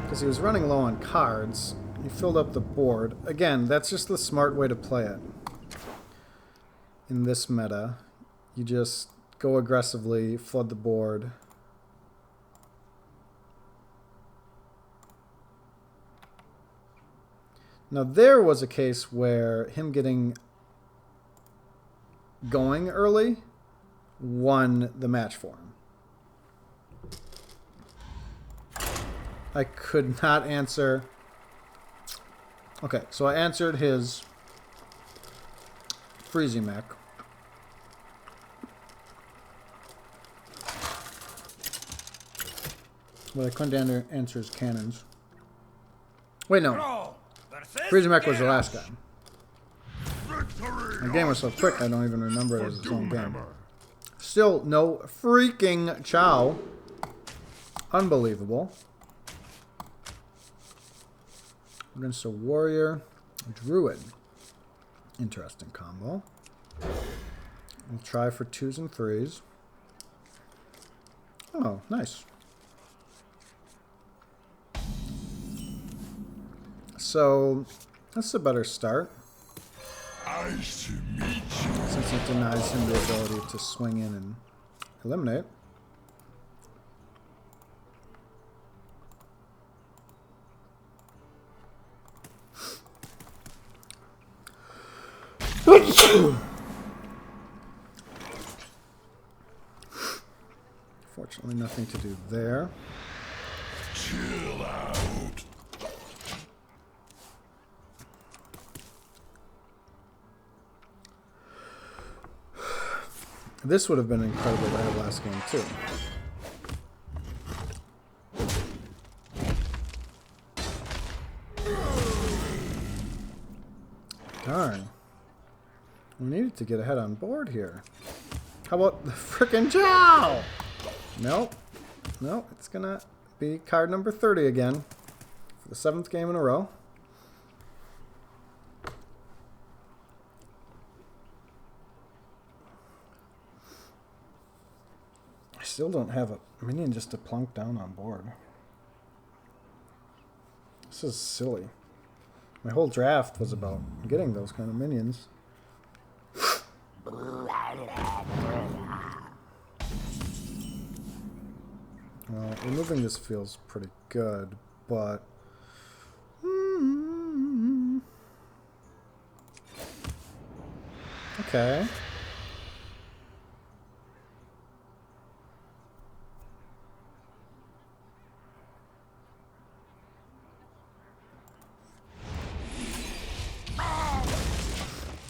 because he was running low on cards. He filled up the board. Again, that's just the smart way to play it. In this meta, you just go aggressively, flood the board. Now there was a case where him getting going early won the match for him. I could not answer. Okay, so I answered his Freezy Mech. But I couldn't answer his cannons. Wait, no. Freezy Mech was the last guy. The game was so quick I don't even remember it as its own game. Still no freaking Chow. Unbelievable. Against a warrior, druid. Interesting combo. We'll try for 2s and 3s. Oh, nice. So that's a better start. Nice to meet you. Since it denies him the ability to swing in and eliminate. Fortunately, nothing to do there. Chill out. This would have been incredible to have last game, too. Darn. We needed to get ahead on board here. How about the frickin' Jow? Nope. Nope. It's gonna be card number 30 again. For the 7th game in a row. I still don't have a minion just to plunk down on board. This is silly. My whole draft was about getting those kind of minions. Well, removing this feels pretty good, but... Okay.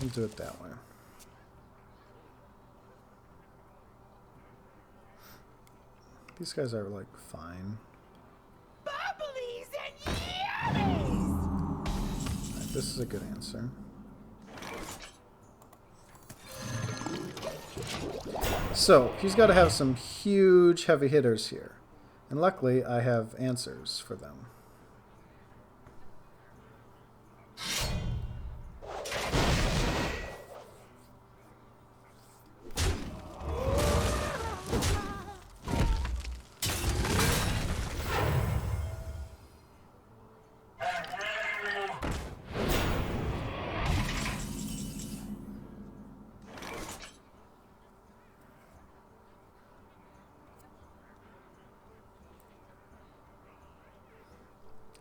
We'll do it that way. These guys are, like, fine. Bubblies and yummies! Right, this is a good answer. So, he's got to have some huge heavy hitters here. And luckily, I have answers for them.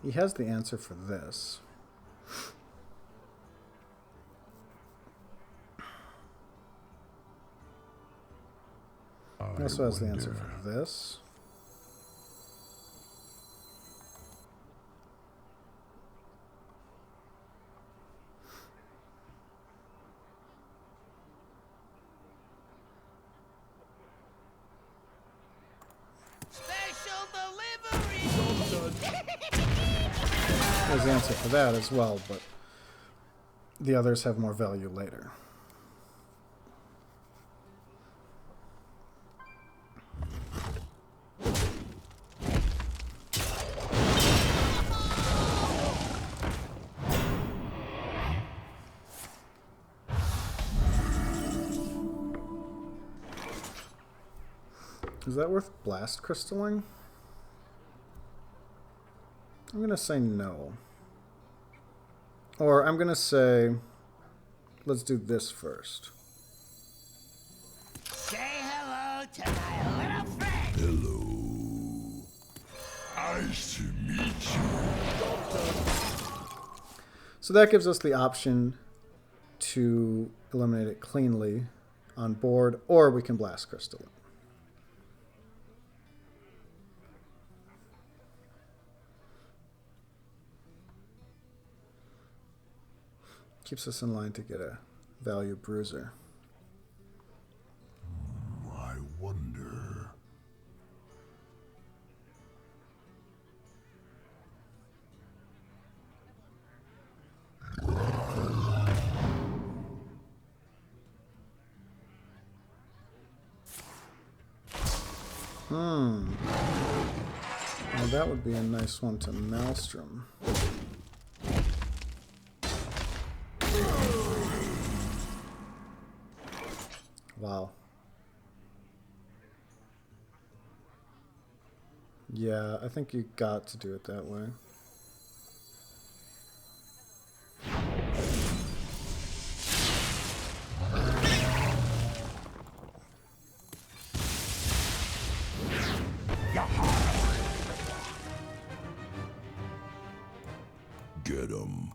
He has the answer for this. He also has the answer for this. Special delivery! There's the answer for that as well, but the others have more value later. Is that worth blast crystalling? I'm going to say no. Or I'm going to say, let's do this first. Say hello to my little friend! Hello. Nice to meet you. So that gives us the option to eliminate it cleanly on board, or we can blast crystal it. Keeps us in line to get a value bruiser. I wonder. Well, that would be a nice one to Maelstrom. Wow. Yeah, I think you got to do it that way. Get 'em.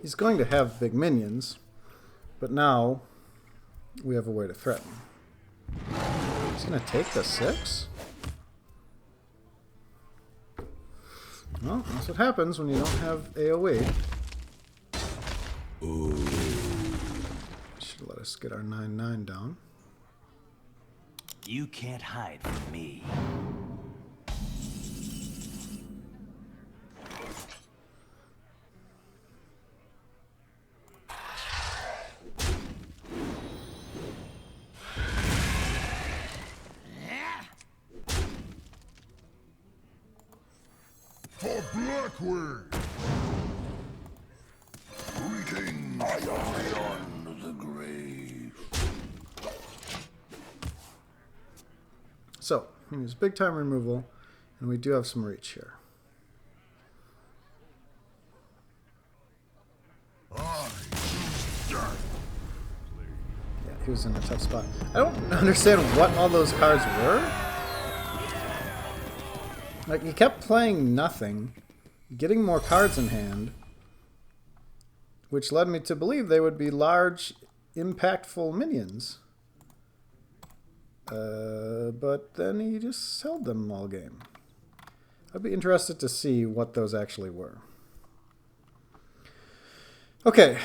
He's going to have big minions, but now we have a way to threaten. He's going to take the 6? Well, that's what happens when you don't have AoE. Should let us get our 9/9 down. You can't hide from me. For Blackwing! Greetings, beyond the grave. So, we use big time removal, and we do have some reach here. Yeah, he was in a tough spot. I don't understand what all those cards were. Like, he kept playing nothing, getting more cards in hand, which led me to believe they would be large impactful minions. But then he just held them all game. I'd be interested to see what those actually were. Okay,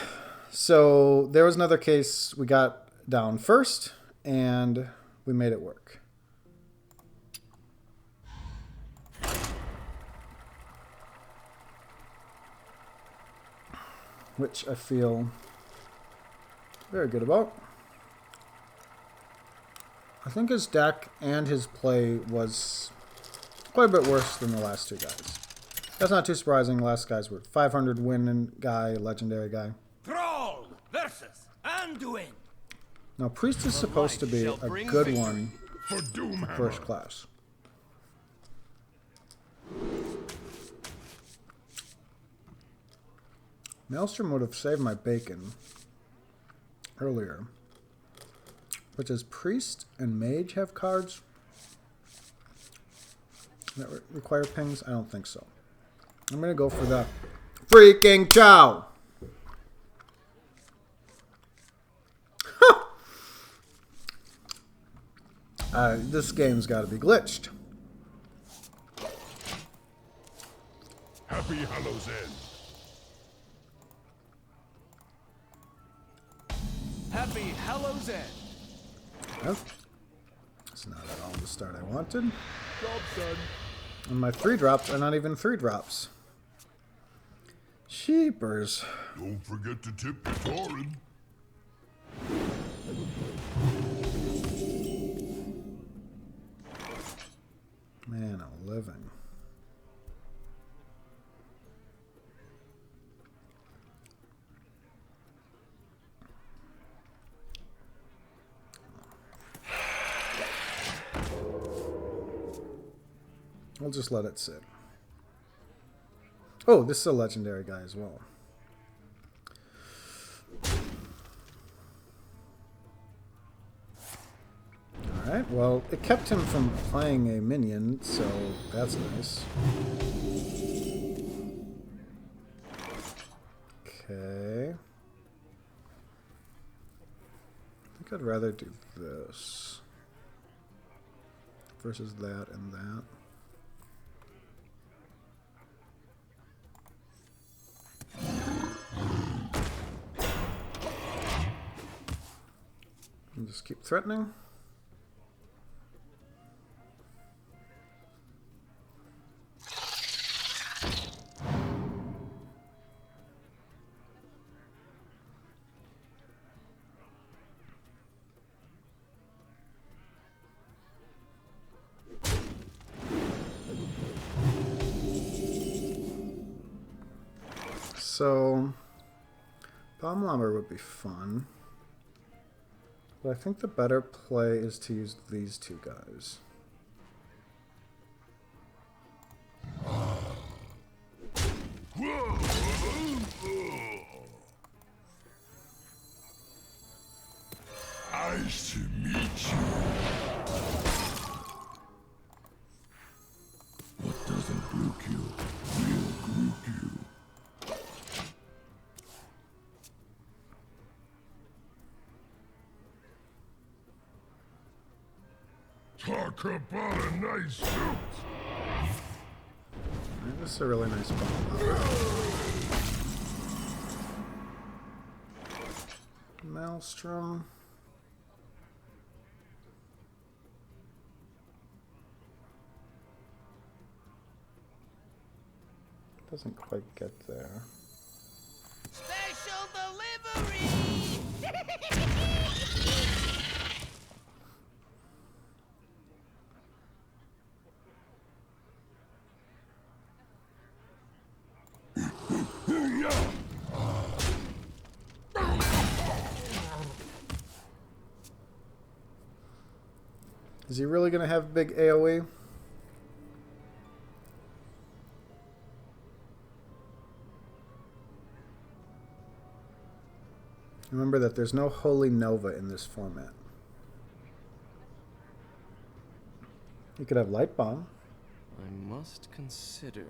so there was another case we got down first, and we made it work. Which I feel very good about. I think his deck and his play was quite a bit worse than the last two guys. That's not too surprising. The last guys were 500 winning guy, legendary guy. Thrall versus Anduin. Now, Priest is supposed to be a good one For Doomhammer. first class. Maelstrom would have saved my bacon earlier. But does Priest and Mage have cards that require pings? I don't think so. I'm going to go for the freaking Chow. This game's got to be glitched. Happy Hallows End. Happy Hallows End. Well, that's not at all the start I wanted. Job done. And my 3-drops are not even 3-drops. Sheepers. Don't forget to tip your Torin. Man, a living. We'll just let it sit. Oh, this is a legendary guy as well. Alright, well, it kept him from playing a minion, so that's nice. Okay. I think I'd rather do this versus that and that. And just keep threatening. So, Bomb Lomber would be fun. But I think the better play is to use these two guys. Nice to meet you. What doesn't brook you will brook you. Talk about a nice suit. This is a really nice bomb lomber. Maelstrom. Doesn't quite get there. Special delivery. Is he really going to have big AoE? Remember that there's no Holy Nova in this format. You could have Light Bomb. I must consider.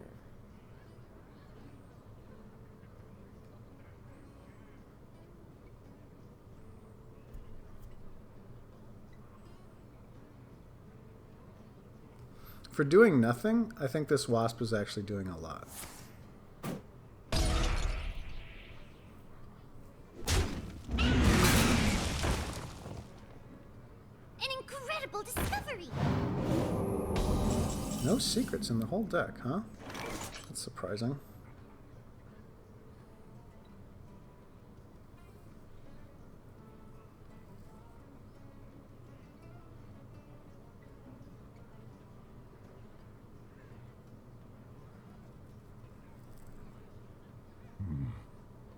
For doing nothing, I think this wasp is actually doing a lot. An incredible discovery! No secrets in the whole deck, huh? That's surprising.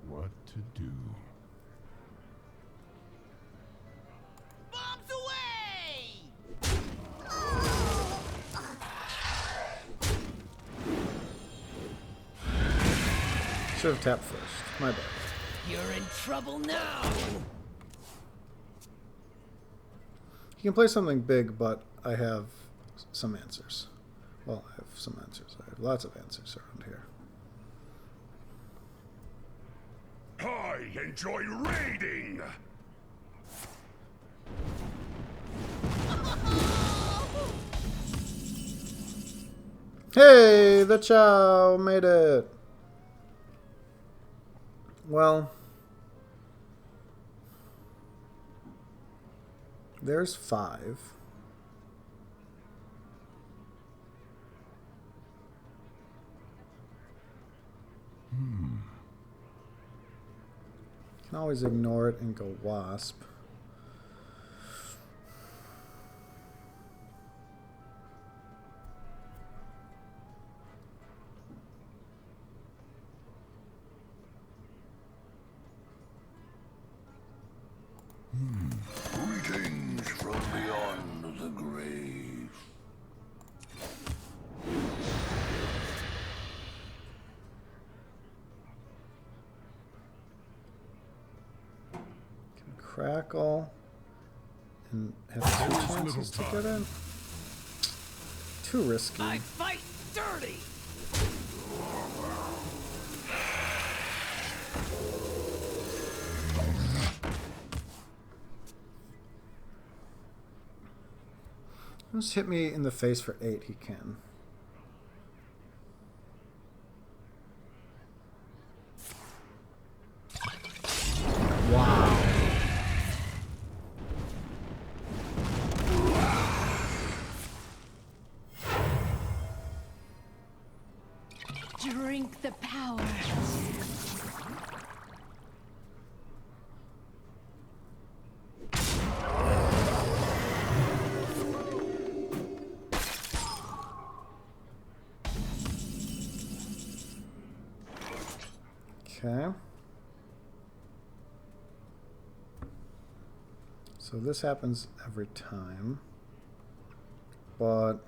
What to do? Bombs away! Should have tapped first. My bad. You're in trouble now! You can play something big, but I have some answers. Well, I have some answers. I have lots of answers around here. I enjoy raiding! Hey, the Chow made it. Well, there's 5. Can always ignore it and go wasp. Greetings from beyond the grave. Can crackle and have 2 chances to get in. Too risky. I fight dirty! Just hit me in the face for 8, he can. Wow. Drink the power. Okay. So this happens every time. But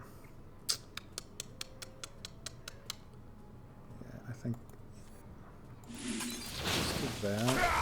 yeah, I think let's do that.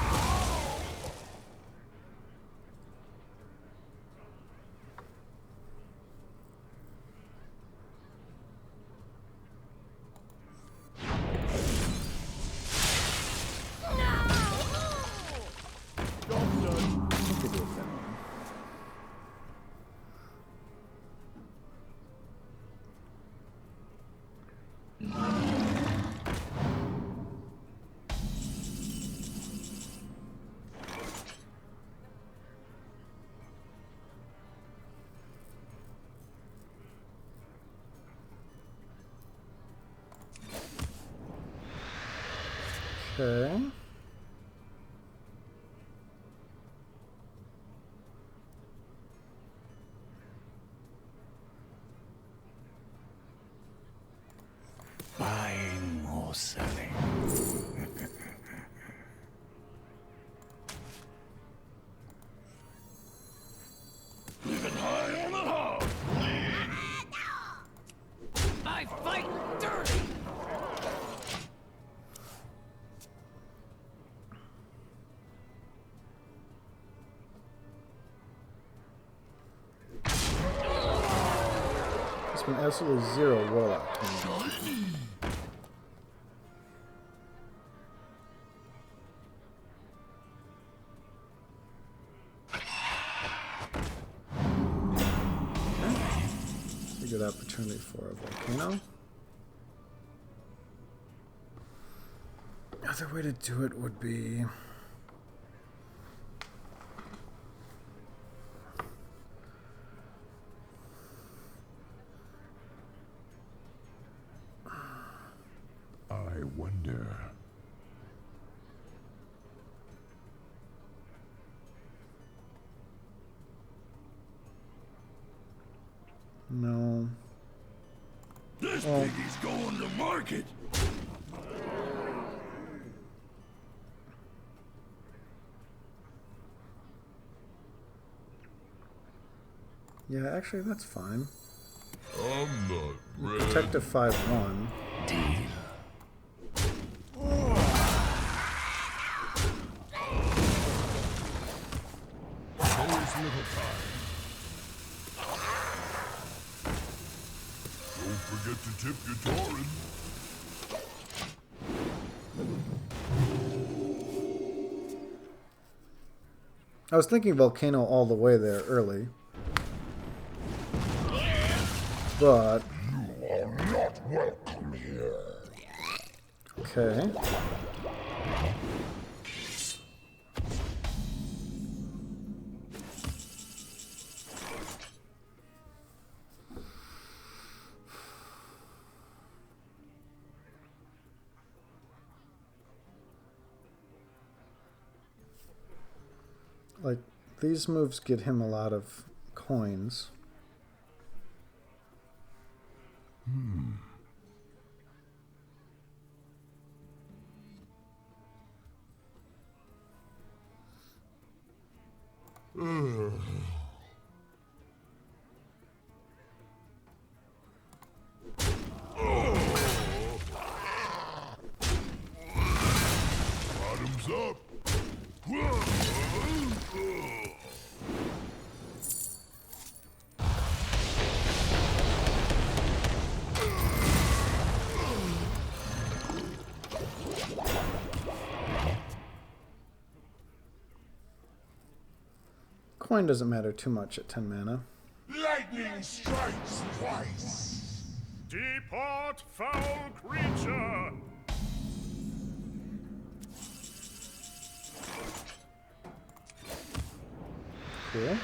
Okay. Buying or selling. Even high on the hog. I fight dirty! There's been absolutely 0 Warlock. Good good opportunity for a volcano. Other way to do it would be... I wonder. No. This piggy's going to market. Yeah, actually, that's fine. I'm not ready. Protective 5-1. Always little time. Don't forget to tip your Tauren. I was thinking volcano all the way there early. But... You are not welcome here. Okay. Like, these moves get him a lot of coins. Bottoms up. Coin doesn't matter too much at 10 mana. Lightning strikes twice. Depart, foul creature! Cool.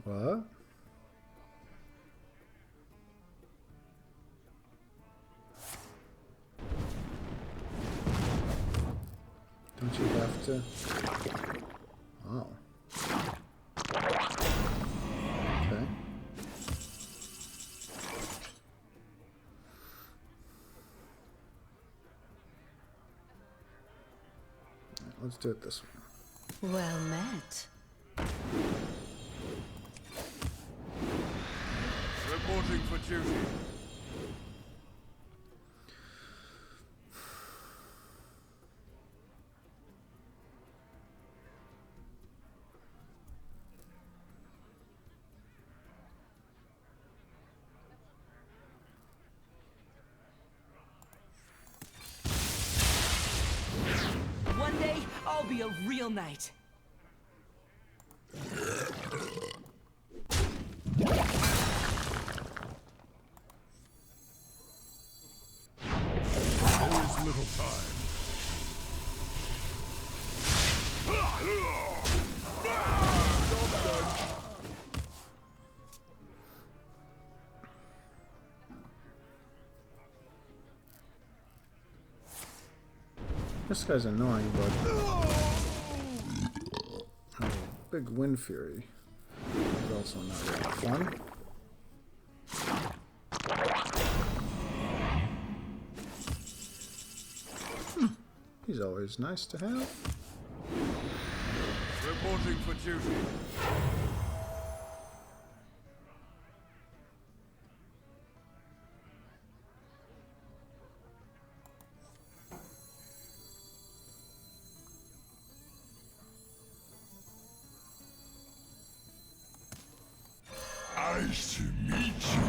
What? Don't you have to? Oh. Okay. Let's do it this way. Well met. Reporting for duty. One day, I'll be a real knight. Always little time. This guy's annoying, but oh, big Wind Fury is also not really fun. He's always nice to have. Reporting for duty. Nice to meet you.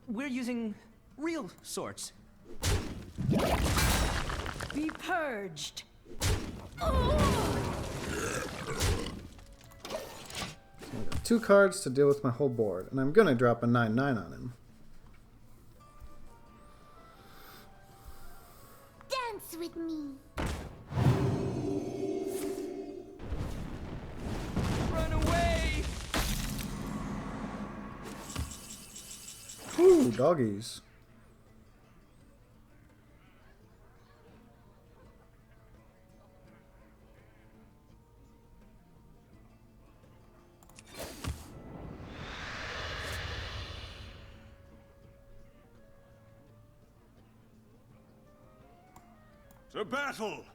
We're using real swords. Be purged. 2 cards to deal with my whole board, and I'm gonna drop a 9/9 on him. Dance with me. Run away! Ooh, doggies. To battle!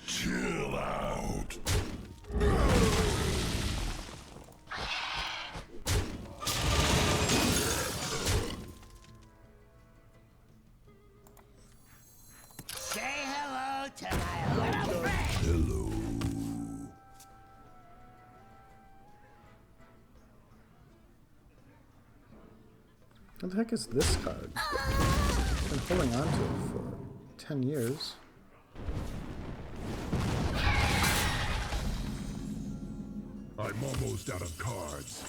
Chill out. Say hello to my little friend! Hello. What the heck is this card? I've been holding on to it for 10 years. I'm almost out of cards.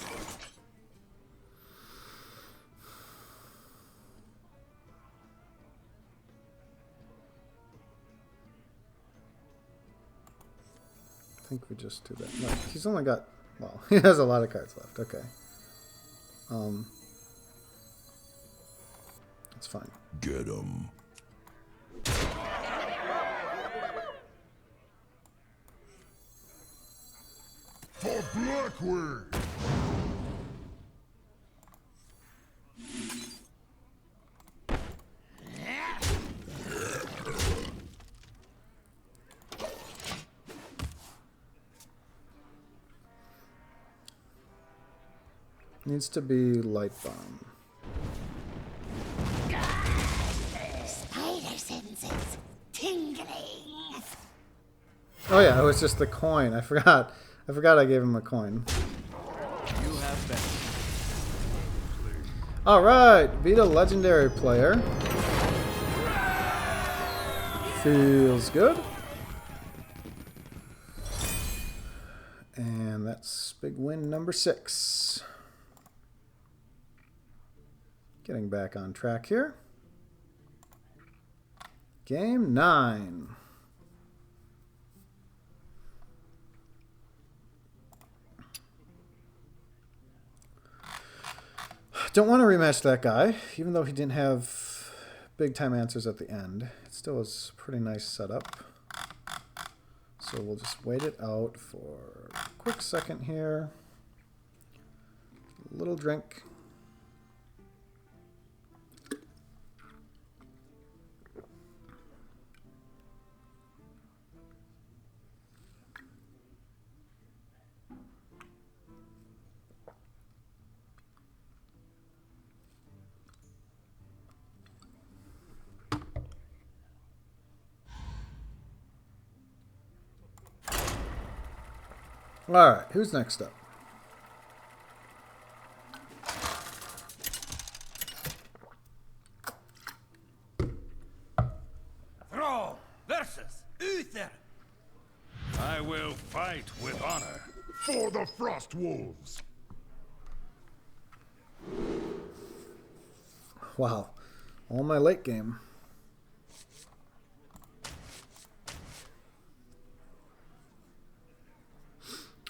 I think we just do that. No, he's only got, well, he has a lot of cards left. Okay. It's fine. Get him. For Blackwing! Needs to be light bomb. Spider senses tingling. Oh yeah, it was just the coin. I forgot. I gave him a coin. You have been. All right, beat a legendary player. Feels good. And that's big win number 6. Getting back on track here. Game 9. Don't want to rematch that guy, even though he didn't have big time answers at the end. It still was a pretty nice setup. So we'll just wait it out for a quick second here. A little drink. All right, who's next up? Thrall versus Uther! I will fight with honor. For the Frost Wolves! Wow, all my late game.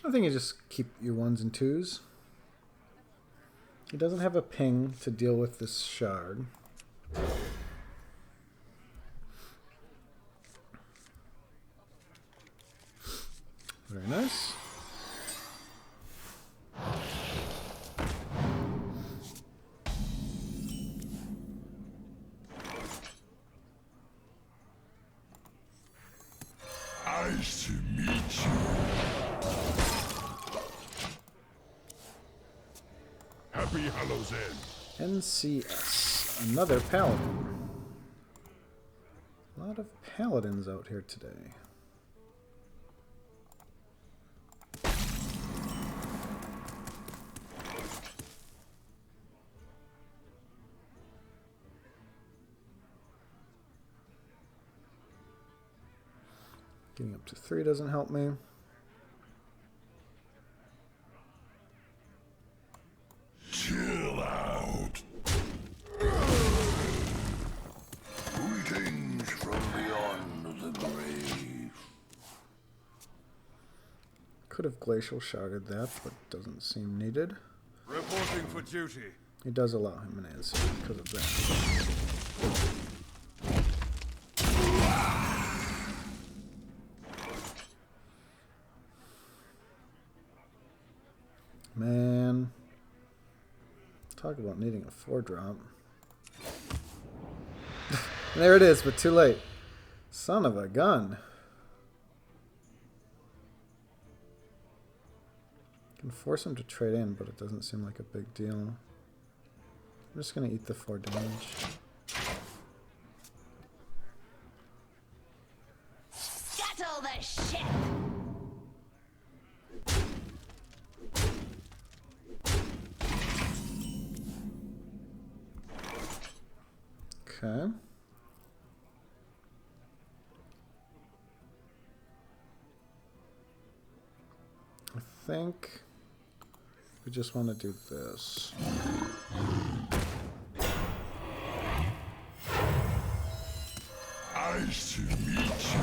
I think you just keep your 1s and 2s. He doesn't have a ping to deal with this shard. Very nice. Nice to meet you. Happy Hallows End. NCS. Another paladin. A lot of paladins out here today. Getting up to 3 doesn't help me. Chill out. Greetings from beyond the grave. Could have glacial sharded that, but doesn't seem needed. Reporting for duty. It does allow him an answer because of that. Man, talk about needing a 4-drop. There it is, but too late. Son of a gun. Can force him to trade in, but it doesn't seem like a big deal. I'm just gonna eat the 4 damage. Scuttle the ship! Okay. I think we just want to do this. Nice to meet you.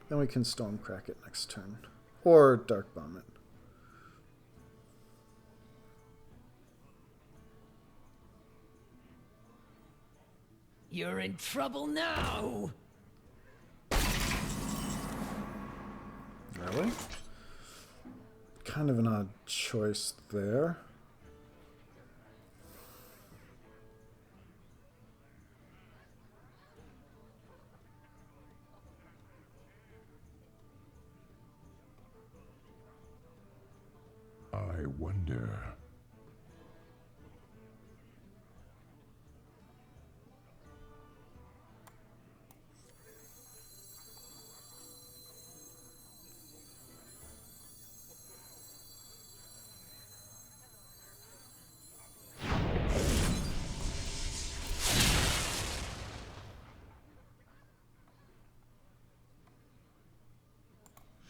Then we can Stormcrack it next turn. Or Dark Bomb it. You're in trouble now. Really? Kind of an odd choice there. I wonder.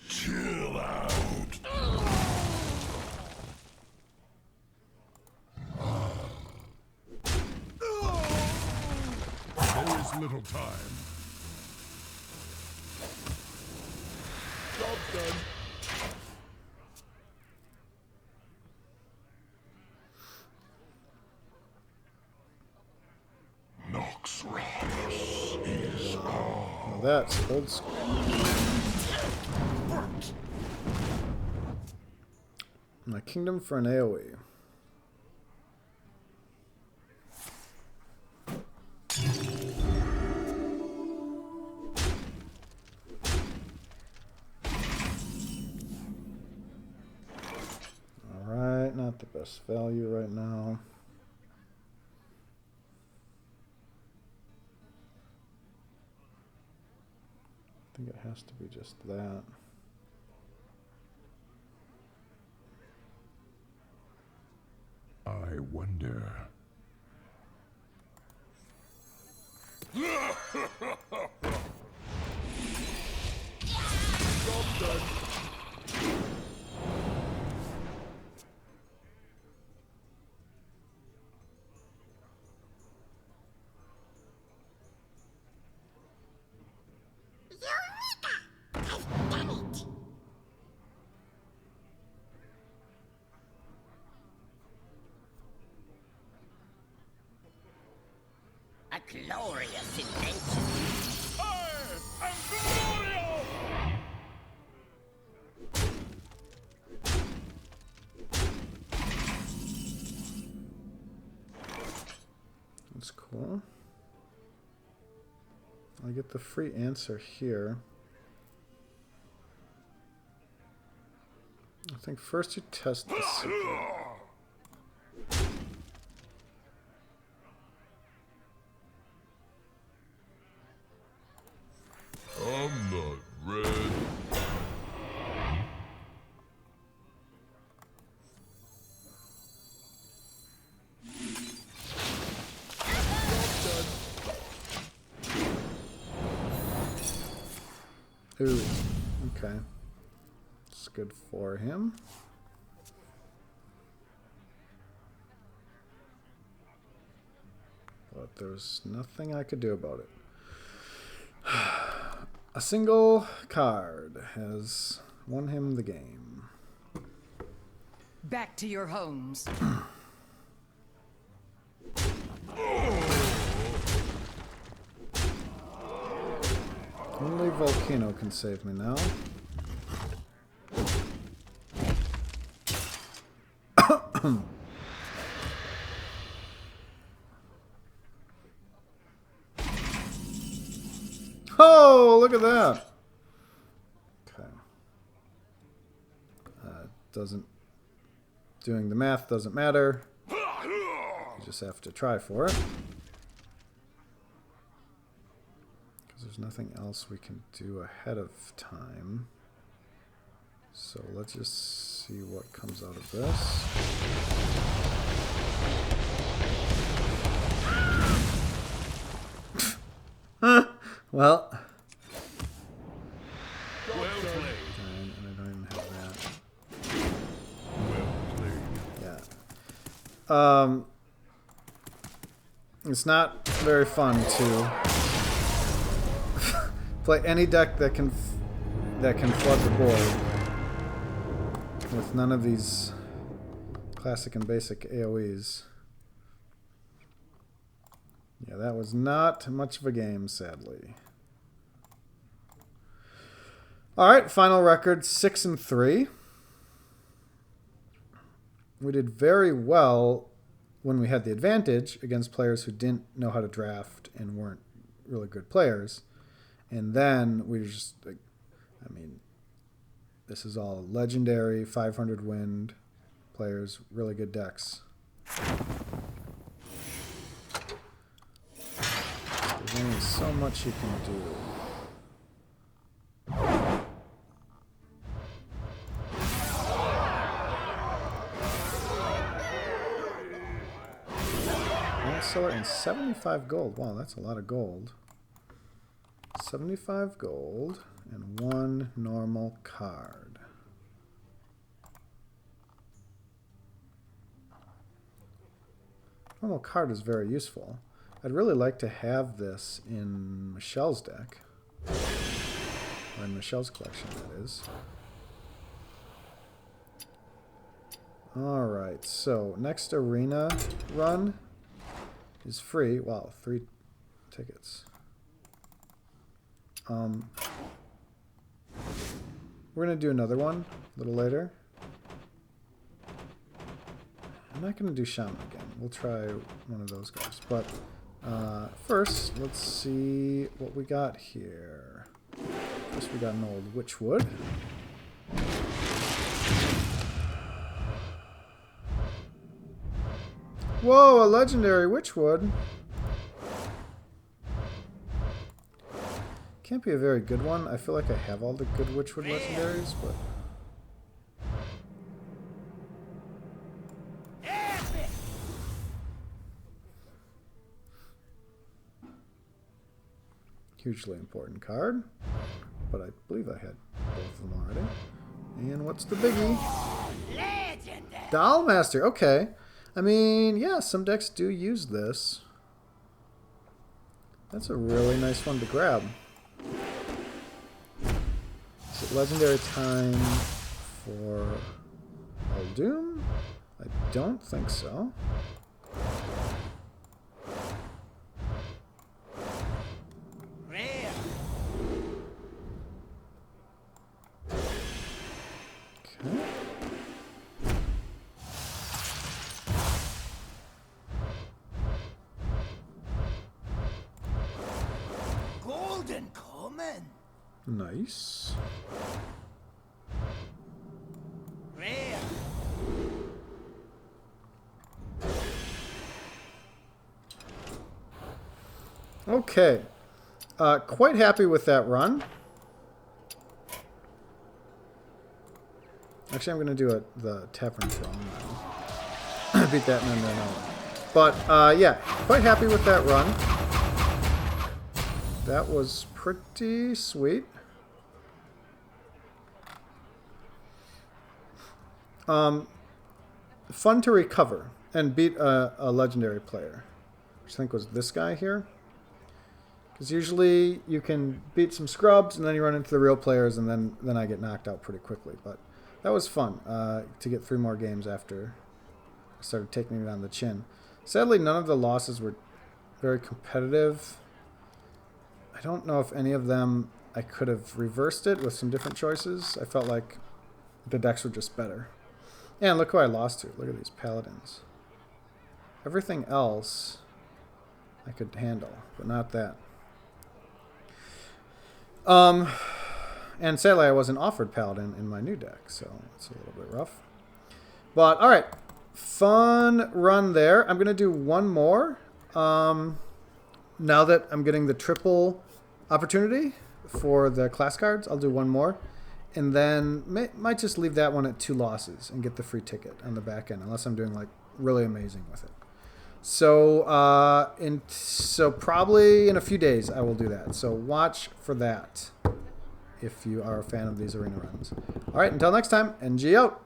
Chill out. There is little time. Job done. Noxramas is Now that's old school. My kingdom for an AoE. Alright, not the best value right now. I think it has to be just that. I wonder. Job done. Eureka! I've done it! A glorious invention. That's cool. I get the free answer here. I think first you test the secret. Ooh, okay. It's good for him. But there's nothing I could do about it. A single card has won him the game. Back to your homes. Only Volcano can save me now. Oh, look at that. Okay. Doing the math doesn't matter. You just have to try for it. Because there's nothing else we can do ahead of time. So let's just see what comes out of this. Well. Well played. And I don't even have that. Well played. Yeah. It's not very fun to play any deck that can flood the board with none of these classic and basic AoEs. Yeah, that was not much of a game, sadly. Alright, final record, 6-3. We did very well when we had the advantage against players who didn't know how to draft and weren't really good players. And then we just, like, I mean, this is all legendary, 500 wind players, really good decks. There's only so much you can do. Seller and 75 gold. Wow, that's a lot of gold. 75 gold and 1 normal card. Normal card is very useful. I'd really like to have this in Michelle's deck. Or in Michelle's collection, that is. Alright, so next arena run is free. Wow, 3 tickets. We're going to do another one a little later. I'm not going to do Shaman again. We'll try one of those guys. But first, let's see what we got here. First, we got an old Witchwood. Whoa, a legendary Witchwood. Can't be a very good one. I feel like I have all the good Witchwood legendaries, but... Hugely important card. But I believe I had both of them already. And what's the biggie? Dollmaster, okay. I mean, yeah, some decks do use this. That's a really nice one to grab. Is it legendary time for Doom? I don't think so. Okay. Nice. Rare. Okay. Quite happy with that run. Actually, I'm going to do the Tavern Brawl now. Beat that and then But, yeah, quite happy with that run. That was pretty sweet. Fun to recover and beat a legendary player, which I think was this guy here. Because usually you can beat some scrubs and then you run into the real players and then I get knocked out pretty quickly. But that was fun to get 3 more games after I started taking it on the chin. Sadly, none of the losses were very competitive. I don't know if any of them I could have reversed it with some different choices. I felt like the decks were just better. And look who I lost to. Look at these paladins. Everything else I could handle, but not that. And sadly I wasn't offered paladin in my new deck, so it's a little bit rough. But alright. Fun run there. I'm going to do one more. Now that I'm getting the triple opportunity for the class cards, I'll do one more. And then might just leave that one at 2 losses and get the free ticket on the back end, unless I'm doing like really amazing with it. So so probably in a few days I will do that. So watch for that if you are a fan of these arena runs. All right, until next time, NG out.